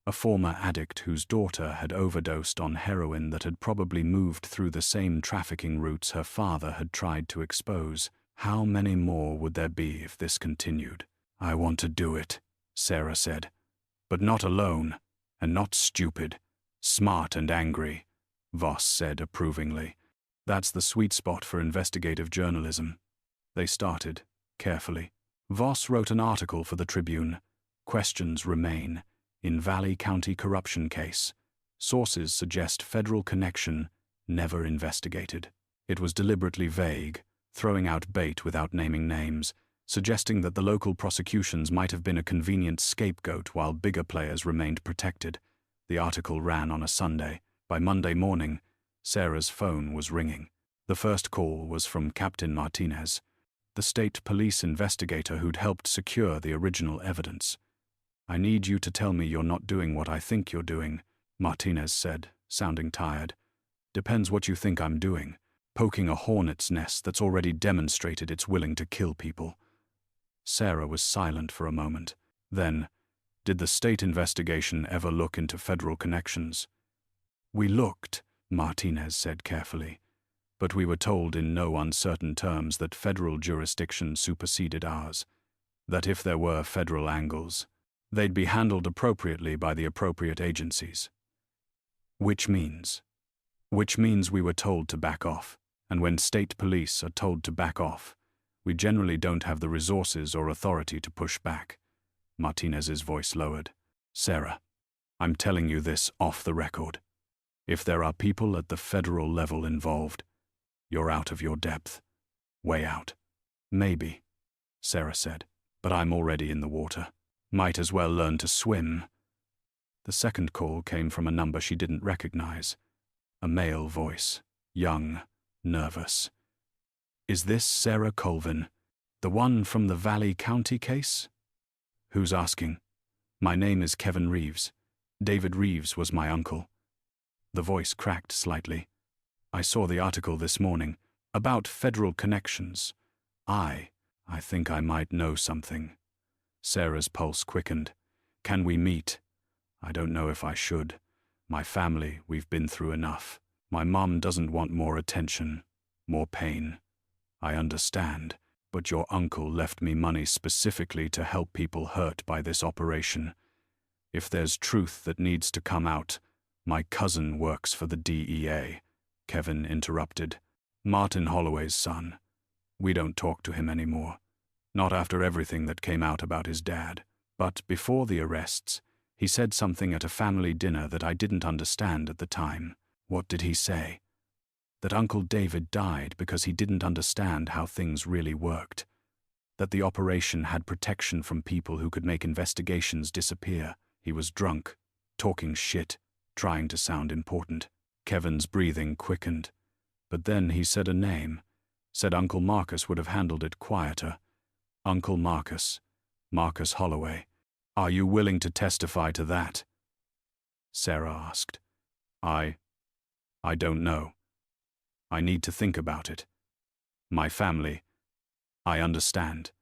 A: a former addict whose daughter had overdosed on heroin that had probably moved through the same trafficking routes her father had tried to expose. How many more would there be if this continued? I want to do it, Sarah said. But not alone, and not stupid. Smart and angry, Voss said approvingly. That's the sweet spot for investigative journalism. They started, carefully. Voss wrote an article for the Tribune. Questions remain. In Valley County corruption case. Sources suggest federal connection, never investigated. It was deliberately vague, throwing out bait without naming names, suggesting that the local prosecutions might have been a convenient scapegoat while bigger players remained protected. The article ran on a Sunday. By Monday morning, Sarah's phone was ringing. The first call was from Captain Martinez, the state police investigator who'd helped secure the original evidence. I need you to tell me you're not doing what I think you're doing, Martinez said, sounding tired. Depends what you think I'm doing. Poking a hornet's nest that's already demonstrated it's willing to kill people. Sarah was silent for a moment. Then, did the state investigation ever look into federal connections? We looked, Martinez said carefully, but we were told in no uncertain terms that federal jurisdiction superseded ours, that if there were federal angles, they'd be handled appropriately by the appropriate agencies. Which means we were told to back off, and when state police are told to back off, we generally don't have the resources or authority to push back. Martinez's voice lowered. Sarah, I'm telling you this off the record. If there are people at the federal level involved, you're out of your depth. Way out. Maybe, Sarah said, but I'm already in the water. Might as well learn to swim. The second call came from a number she didn't recognize. A male voice, young, nervous. Is this Sarah Colvin, the one from the Valley County case? Who's asking? My name is Kevin Reeves. David Reeves was my uncle. The voice cracked slightly. I saw the article this morning about federal connections. I think I might know something. Sarah's pulse quickened. Can we meet? I don't know if I should. My family, we've been through enough. My mom doesn't want more attention, more pain. I understand, but your uncle left me money specifically to help people hurt by this operation. If there's truth that needs to come out, my cousin works for the DEA, Kevin interrupted. Martin Holloway's son. We don't talk to him anymore. Not after everything that came out about his dad. But before the arrests, He said something at a family dinner that I didn't understand at the time. What did he say? That Uncle David died because he didn't understand how things really worked. That the operation had protection from people who could make investigations disappear. He was drunk, talking shit, trying to sound important. Kevin's breathing quickened. But then he said a name. Said Uncle Marcus would have handled it quieter. Uncle Marcus. Marcus Holloway. Are you willing to testify to that? Sarah asked. I don't know. I need to think about it. My family. I understand.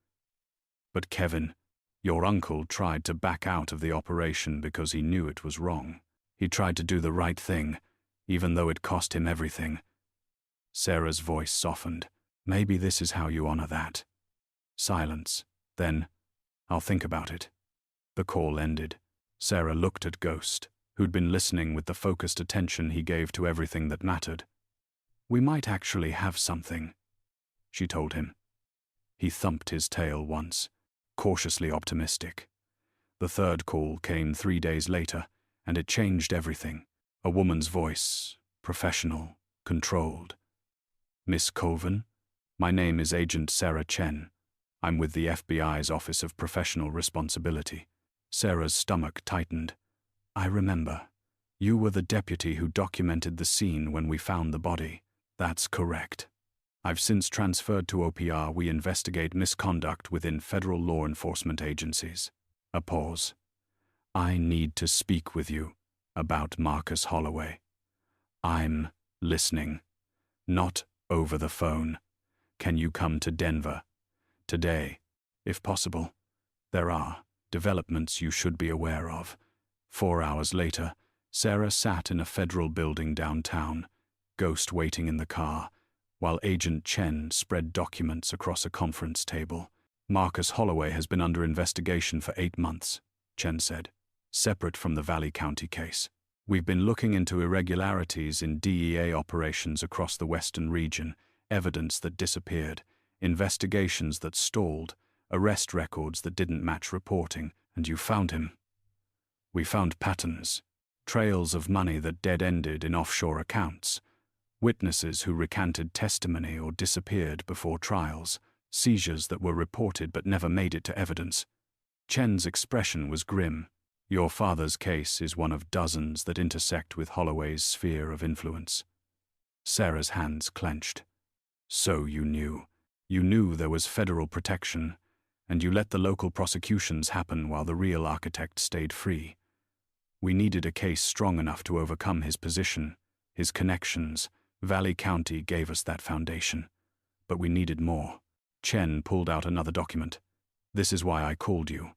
A: But Kevin, your uncle tried to back out of the operation because he knew it was wrong. He tried to do the right thing, even though it cost him everything. Sarah's voice softened. Maybe this is how you honor that. Silence. Then, I'll think about it. The call ended. Sarah looked at Ghost, who'd been listening with the focused attention he gave to everything that mattered. We might actually have something, she told him. He thumped his tail once, cautiously optimistic. The third call came 3 days later, and it changed everything. A woman's voice, professional, controlled. Miss Colvin, my name is Agent Sarah Chen. I'm with the FBI's Office of Professional Responsibility. Sarah's stomach tightened. I remember. You were the deputy who documented the scene when we found the body. That's correct. I've since transferred to OPR. We investigate misconduct within federal law enforcement agencies. A pause. I need to speak with you about Marcus Holloway. I'm listening. Not over the phone. Can you come to Denver? Today, if possible. There are developments you should be aware of. 4 hours later, Sarah sat in a federal building downtown, Ghost waiting in the car, while Agent Chen spread documents across a conference table. Marcus Holloway has been under investigation for 8 months, Chen said, separate from the Valley County case. We've been looking into irregularities in DEA operations across the western region, evidence that disappeared, investigations that stalled, arrest records that didn't match reporting, and you found him. We found patterns, trails of money that dead-ended in offshore accounts, witnesses who recanted testimony or disappeared before trials, seizures that were reported but never made it to evidence. Chen's expression was grim. Your father's case is one of dozens that intersect with Holloway's sphere of influence. Sarah's hands clenched. So you knew. You knew there was federal protection, and you let the local prosecutions happen while the real architect stayed free. We needed a case strong enough to overcome his position, his connections. Valley County gave us that foundation. But we needed more. Chen pulled out another document. This is why I called you.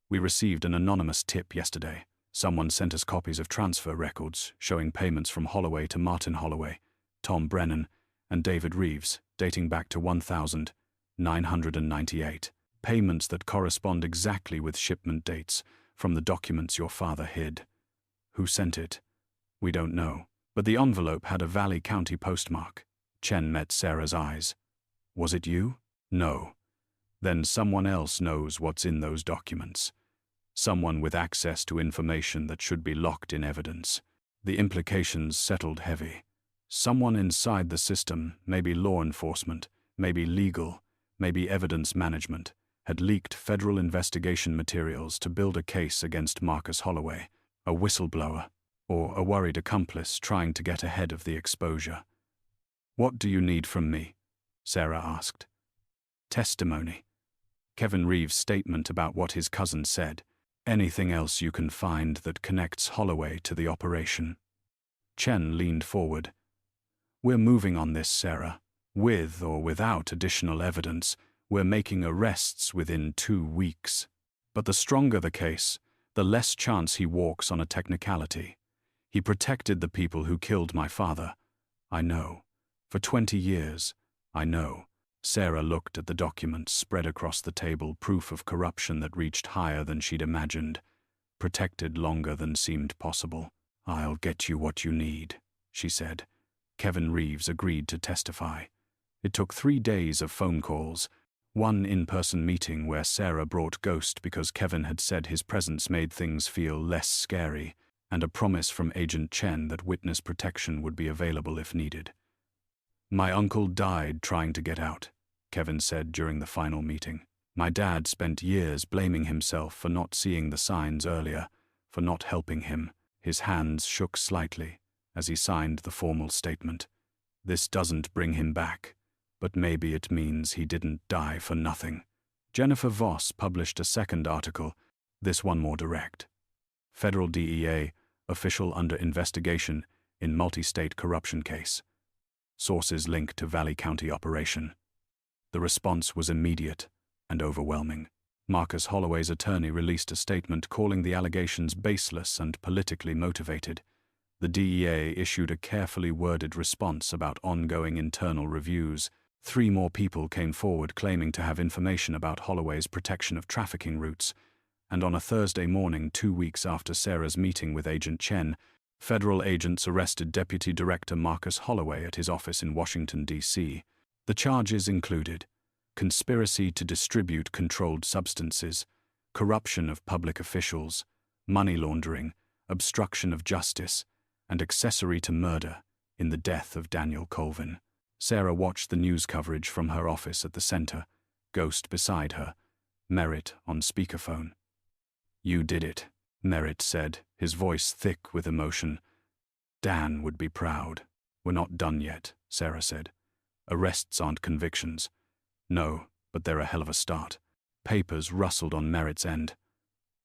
A: We received an anonymous tip yesterday. Someone sent us copies of transfer records showing payments from Holloway to Martin Holloway, Tom Brennan, and David Reeves, dating back to 1998. Payments that correspond exactly with shipment dates from the documents your father hid. Who sent it? We don't know. But the envelope had a Valley County postmark. Chen met Sarah's eyes. Was it you? No. Then someone else knows what's in those documents. Someone with access to information that should be locked in evidence. The implications settled heavy. Someone inside the system, maybe law enforcement, maybe legal, maybe evidence management, had leaked federal investigation materials to build a case against Marcus Holloway, a whistleblower, or a worried accomplice trying to get ahead of the exposure. What do you need from me? Sarah asked. Testimony. Kevin Reeves' statement about what his cousin said. Anything else you can find that connects Holloway to the operation. Chen leaned forward. We're moving on this, Sarah. With or without additional evidence, we're making arrests within 2 weeks. But the stronger the case, the less chance he walks on a technicality. He protected the people who killed my father. I know. For 20 years, I know. Sarah looked at the documents spread across the table, proof of corruption that reached higher than she'd imagined, protected longer than seemed possible. I'll get you what you need, she said. Kevin Reeves agreed to testify. It took 3 days of phone calls, One in-person meeting where Sarah brought Ghost because Kevin had said his presence made things feel less scary, and a promise from Agent Chen that witness protection would be available if needed. "My uncle died trying to get out," Kevin said during the final meeting. "My dad spent years blaming himself for not seeing the signs earlier, for not helping him." His hands shook slightly as he signed the formal statement. "This doesn't bring him back, but maybe it means he didn't die for nothing." Jennifer Voss published a second article, this one more direct. Federal DEA, official under investigation in multi-state corruption case. Sources linked to Valley County operation. The response was immediate and overwhelming. Marcus Holloway's attorney released a statement calling the allegations baseless and politically motivated. The DEA issued a carefully worded response about ongoing internal reviews. 3 more people came forward claiming to have information about Holloway's protection of trafficking routes, and on a Thursday morning 2 weeks after Sarah's meeting with Agent Chen, federal agents arrested Deputy Director Marcus Holloway at his office in Washington, D.C. The charges included conspiracy to distribute controlled substances, corruption of public officials, money laundering, obstruction of justice, and accessory to murder in the death of Daniel Colvin. Sarah watched the news coverage from her office at the center, Ghost beside her, Merritt on speakerphone. "You did it," Merritt said, his voice thick with emotion. "Dan would be proud." "We're not done yet," Sarah said. "Arrests aren't convictions." "No, but they're a hell of a start." Papers rustled on Merritt's end.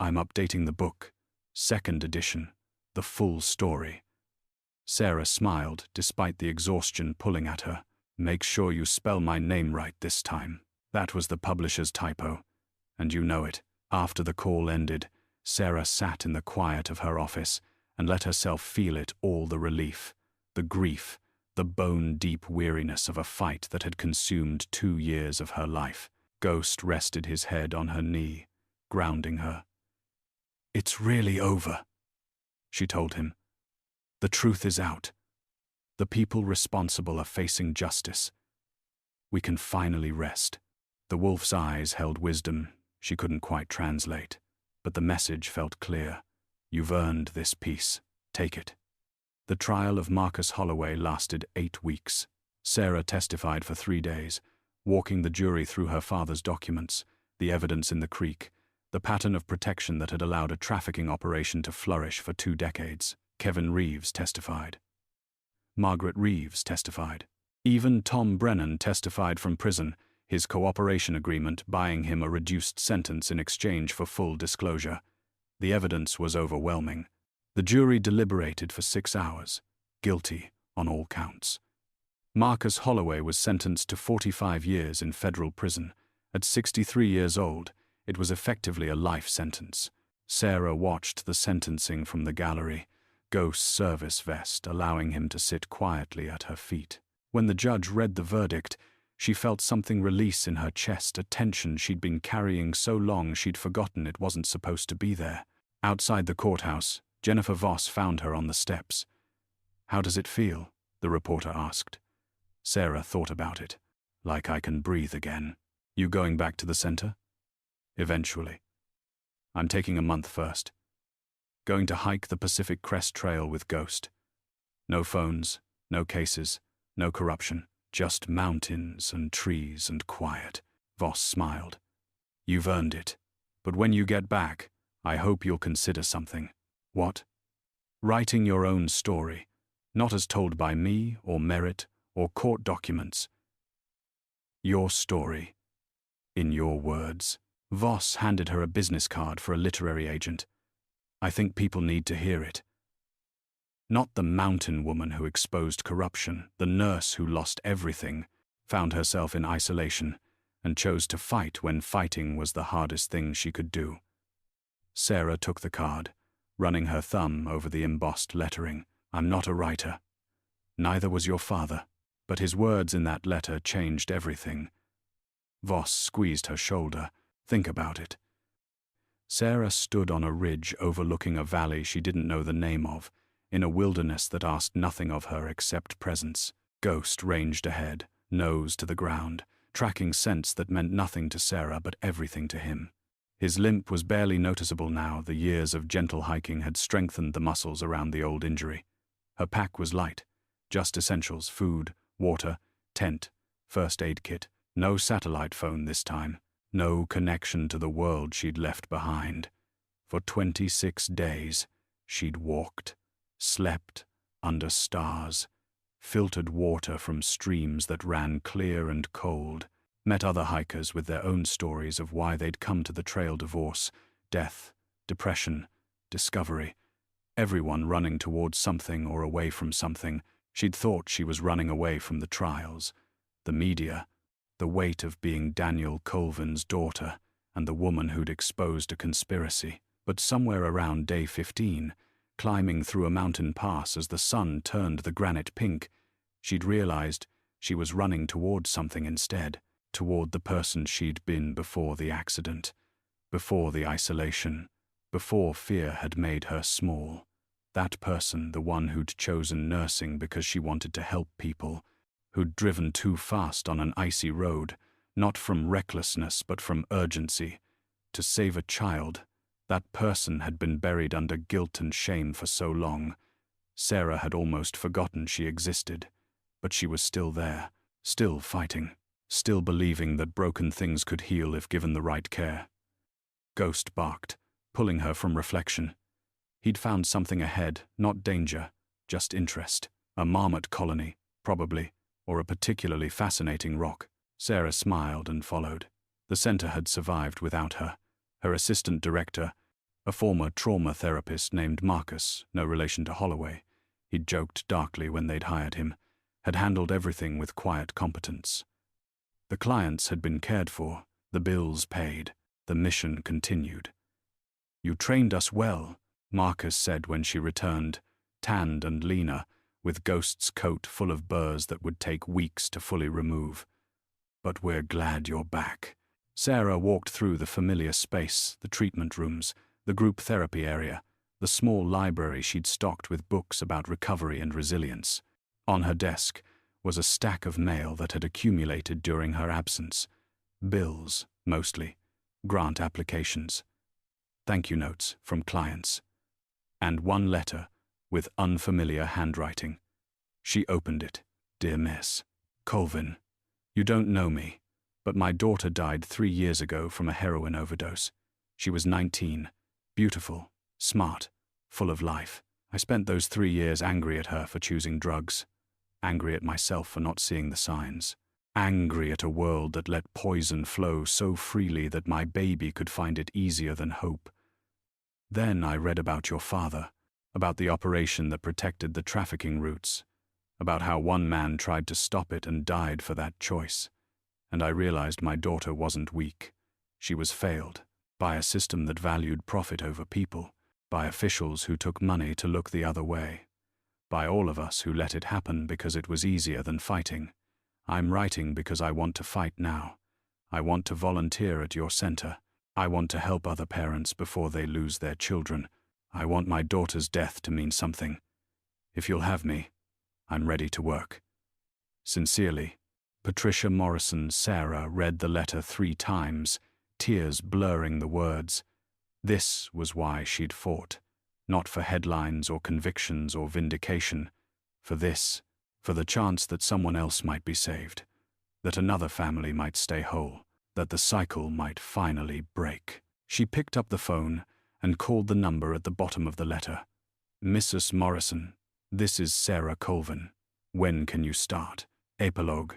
A: "I'm updating the book. 2nd edition. The full story." Sarah smiled, despite the exhaustion pulling at her. "Make sure you spell my name right this time." That was the publisher's typo. And you know it. After the call ended, Sarah sat in the quiet of her office and let herself feel it all, the relief, the grief, the bone-deep weariness of a fight that had consumed 2 years of her life. Ghost rested his head on her knee, grounding her. "It's really over," she told him. "The truth is out. The people responsible are facing justice. We can finally rest." The wolf's eyes held wisdom she couldn't quite translate, but the message felt clear. "You've earned this peace. Take it." The trial of Marcus Holloway lasted 8 weeks. Sarah testified for 3 days, walking the jury through her father's documents, the evidence in the creek, the pattern of protection that had allowed a trafficking operation to flourish for 2 decades. Kevin Reeves testified. Margaret Reeves testified. Even Tom Brennan testified from prison, his cooperation agreement buying him a reduced sentence in exchange for full disclosure. The evidence was overwhelming. The jury deliberated for 6 hours, guilty on all counts. Marcus Holloway was sentenced to 45 years in federal prison. At 63 years old, it was effectively a life sentence. Sarah watched the sentencing from the gallery, Ghost's service vest allowing him to sit quietly at her feet. When the judge read the verdict, she felt something release in her chest, a tension she'd been carrying so long she'd forgotten it wasn't supposed to be there. Outside the courthouse, Jennifer Voss found her on the steps. "How does it feel?" the reporter asked. Sarah thought about it. "Like I can breathe again." "You going back to the center?" "Eventually. I'm taking a month first. Going to hike the Pacific Crest Trail with Ghost. No phones, no cases, no corruption, just mountains and trees and quiet." Voss smiled. "You've earned it. But when you get back, I hope you'll consider something." "What?" "Writing your own story, not as told by me or Merritt or court documents. Your story, in your words." Voss handed her a business card for a literary agent. "I think people need to hear it. Not the mountain woman who exposed corruption, the nurse who lost everything, found herself in isolation, and chose to fight when fighting was the hardest thing she could do." Sarah took the card, running her thumb over the embossed lettering. "I'm not a writer. Neither was your father." But his words in that letter changed everything. Voss squeezed her shoulder. "Think about it." Sarah stood on a ridge overlooking a valley she didn't know the name of, in a wilderness that asked nothing of her except presence. Ghost ranged ahead, nose to the ground, tracking scents that meant nothing to Sarah but everything to him. His limp was barely noticeable now. The years of gentle hiking had strengthened the muscles around the old injury. Her pack was light, just essentials: food, water, tent, first aid kit. No satellite phone this time, no connection to the world she'd left behind. For 26 days, she'd walked, slept under stars, filtered water from streams that ran clear and cold, met other hikers with their own stories of why they'd come to the trail: divorce, death, depression, discovery. Everyone running towards something or away from something. She'd thought she was running away from the trials, the media, the weight of being Daniel Colvin's daughter and the woman who'd exposed a conspiracy. But somewhere around day 15, climbing through a mountain pass as the sun turned the granite pink, she'd realized she was running toward something instead, toward the person she'd been before the accident, before the isolation, before fear had made her small. That person, the one who'd chosen nursing because she wanted to help people, who'd driven too fast on an icy road, not from recklessness but from urgency, to save a child. That person had been buried under guilt and shame for so long. Sarah had almost forgotten she existed, but she was still there, still fighting, still believing that broken things could heal if given the right care. Ghost barked, pulling her from reflection. He'd found something ahead, not danger, just interest. A marmot colony, probably, or a particularly fascinating rock. Sarah smiled and followed. The center had survived without her. Her assistant director, a former trauma therapist named Marcus, no relation to Holloway, he'd joked darkly when they'd hired him, had handled everything with quiet competence. The clients had been cared for, the bills paid, the mission continued. "You trained us well," Marcus said when she returned, tanned and leaner, with Ghost's coat full of burrs that would take weeks to fully remove. "But we're glad you're back." Sarah walked through the familiar space, the treatment rooms, the group therapy area, the small library she'd stocked with books about recovery and resilience. On her desk was a stack of mail that had accumulated during her absence. Bills, mostly, grant applications, thank you notes from clients, and one letter with unfamiliar handwriting. She opened it. "Dear Miss Colvin, you don't know me, but my daughter died 3 years ago from a heroin overdose. She was 19, beautiful, smart, full of life. I spent those 3 years angry at her for choosing drugs, angry at myself for not seeing the signs, angry at a world that let poison flow so freely that my baby could find it easier than hope. Then I read about your father, about the operation that protected the trafficking routes, about how one man tried to stop it and died for that choice. And I realized my daughter wasn't weak. She was failed by a system that valued profit over people, by officials who took money to look the other way, by all of us who let it happen because it was easier than fighting. I'm writing because I want to fight now. I want to volunteer at your center. I want to help other parents before they lose their children. I want my daughter's death to mean something. If you'll have me, I'm ready to work. Sincerely, Patricia Morrison." Sarah read the letter 3 times, tears blurring the words. This was why she'd fought, not for headlines or convictions or vindication, for this, for the chance that someone else might be saved, that another family might stay whole, that the cycle might finally break. She picked up the phone and called the number at the bottom of the letter. "Mrs. Morrison, this is Sarah Colvin. When can you start?" Epilogue.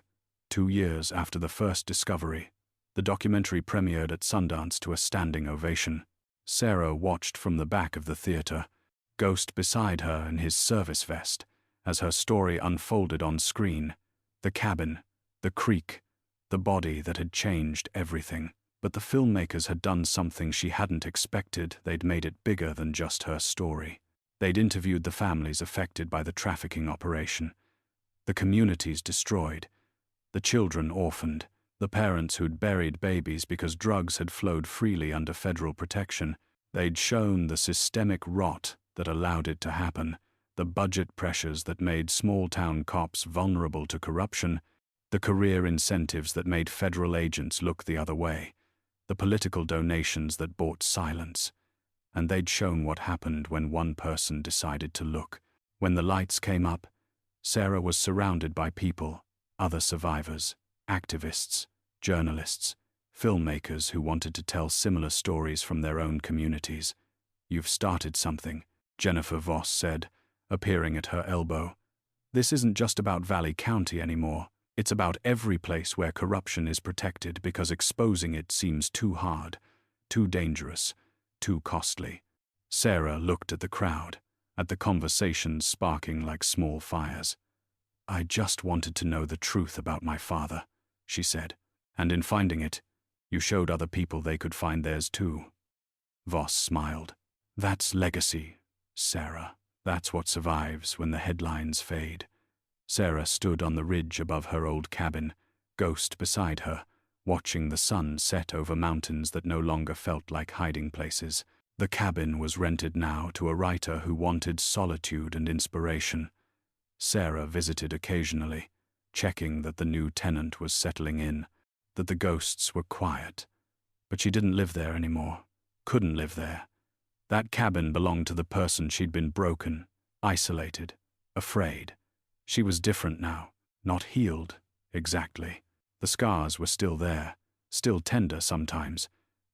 A: 2 years after the first discovery, the documentary premiered at Sundance to a standing ovation. Sarah watched from the back of the theater, Ghost beside her in his service vest, as her story unfolded on screen. The cabin, the creek, the body that had changed everything. But the filmmakers had done something she hadn't expected. They'd made it bigger than just her story. They'd interviewed the families affected by the trafficking operation, the communities destroyed, the children orphaned, the parents who'd buried babies because drugs had flowed freely under federal protection. They'd shown the systemic rot that allowed it to happen, the budget pressures that made small-town cops vulnerable to corruption, The career incentives that made federal agents look the other way, the political donations that bought silence. And they'd shown what happened when one person decided to look. When the lights came up, Sarah was surrounded by people, other survivors, activists, journalists, filmmakers who wanted to tell similar stories from their own communities. "You've started something," Jennifer Voss said, appearing at her elbow. "This isn't just about Valley County anymore. It's about every place where corruption is protected because exposing it seems too hard, too dangerous, too costly." Sarah looked at the crowd, at the conversations sparking like small fires. "I just wanted to know the truth about my father," she said. "And in finding it, you showed other people they could find theirs too." Voss smiled. "That's legacy, Sarah. That's what survives when the headlines fade." Sarah stood on the ridge above her old cabin, Ghost beside her, watching the sun set over mountains that no longer felt like hiding places. The cabin was rented now to a writer who wanted solitude and inspiration. Sarah visited occasionally, checking that the new tenant was settling in, that the ghosts were quiet. But she didn't live there anymore, couldn't live there. That cabin belonged to the person she'd been broken, isolated, afraid. She was different now, not healed, exactly. The scars were still there, still tender sometimes,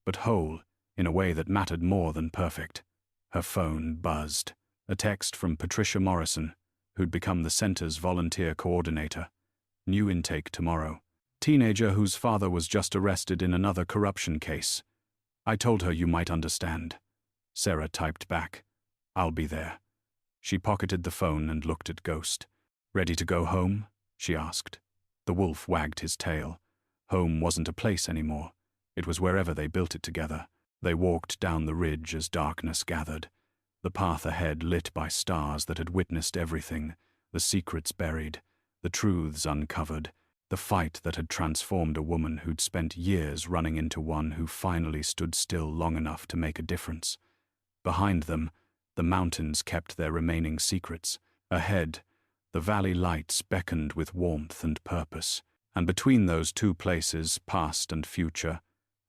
A: but whole in a way that mattered more than perfect. Her phone buzzed. A text from Patricia Morrison, who'd become the center's volunteer coordinator. "New intake tomorrow. Teenager whose father was just arrested in another corruption case. I told her you might understand." Sarah typed back, "I'll be there." She pocketed the phone and looked at Ghost. "Ready to go home?" she asked. The wolf wagged his tail. Home wasn't a place anymore. It was wherever they built it together. They walked down the ridge as darkness gathered, the path ahead lit by stars that had witnessed everything, the secrets buried, the truths uncovered, the fight that had transformed a woman who'd spent years running into one who finally stood still long enough to make a difference. Behind them, the mountains kept their remaining secrets. Ahead, the valley lights beckoned with warmth and purpose. And between those two places, past and future,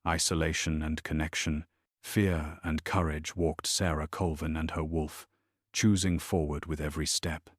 A: isolation and connection, fear and courage, walked Sarah Colvin and her wolf, choosing forward with every step.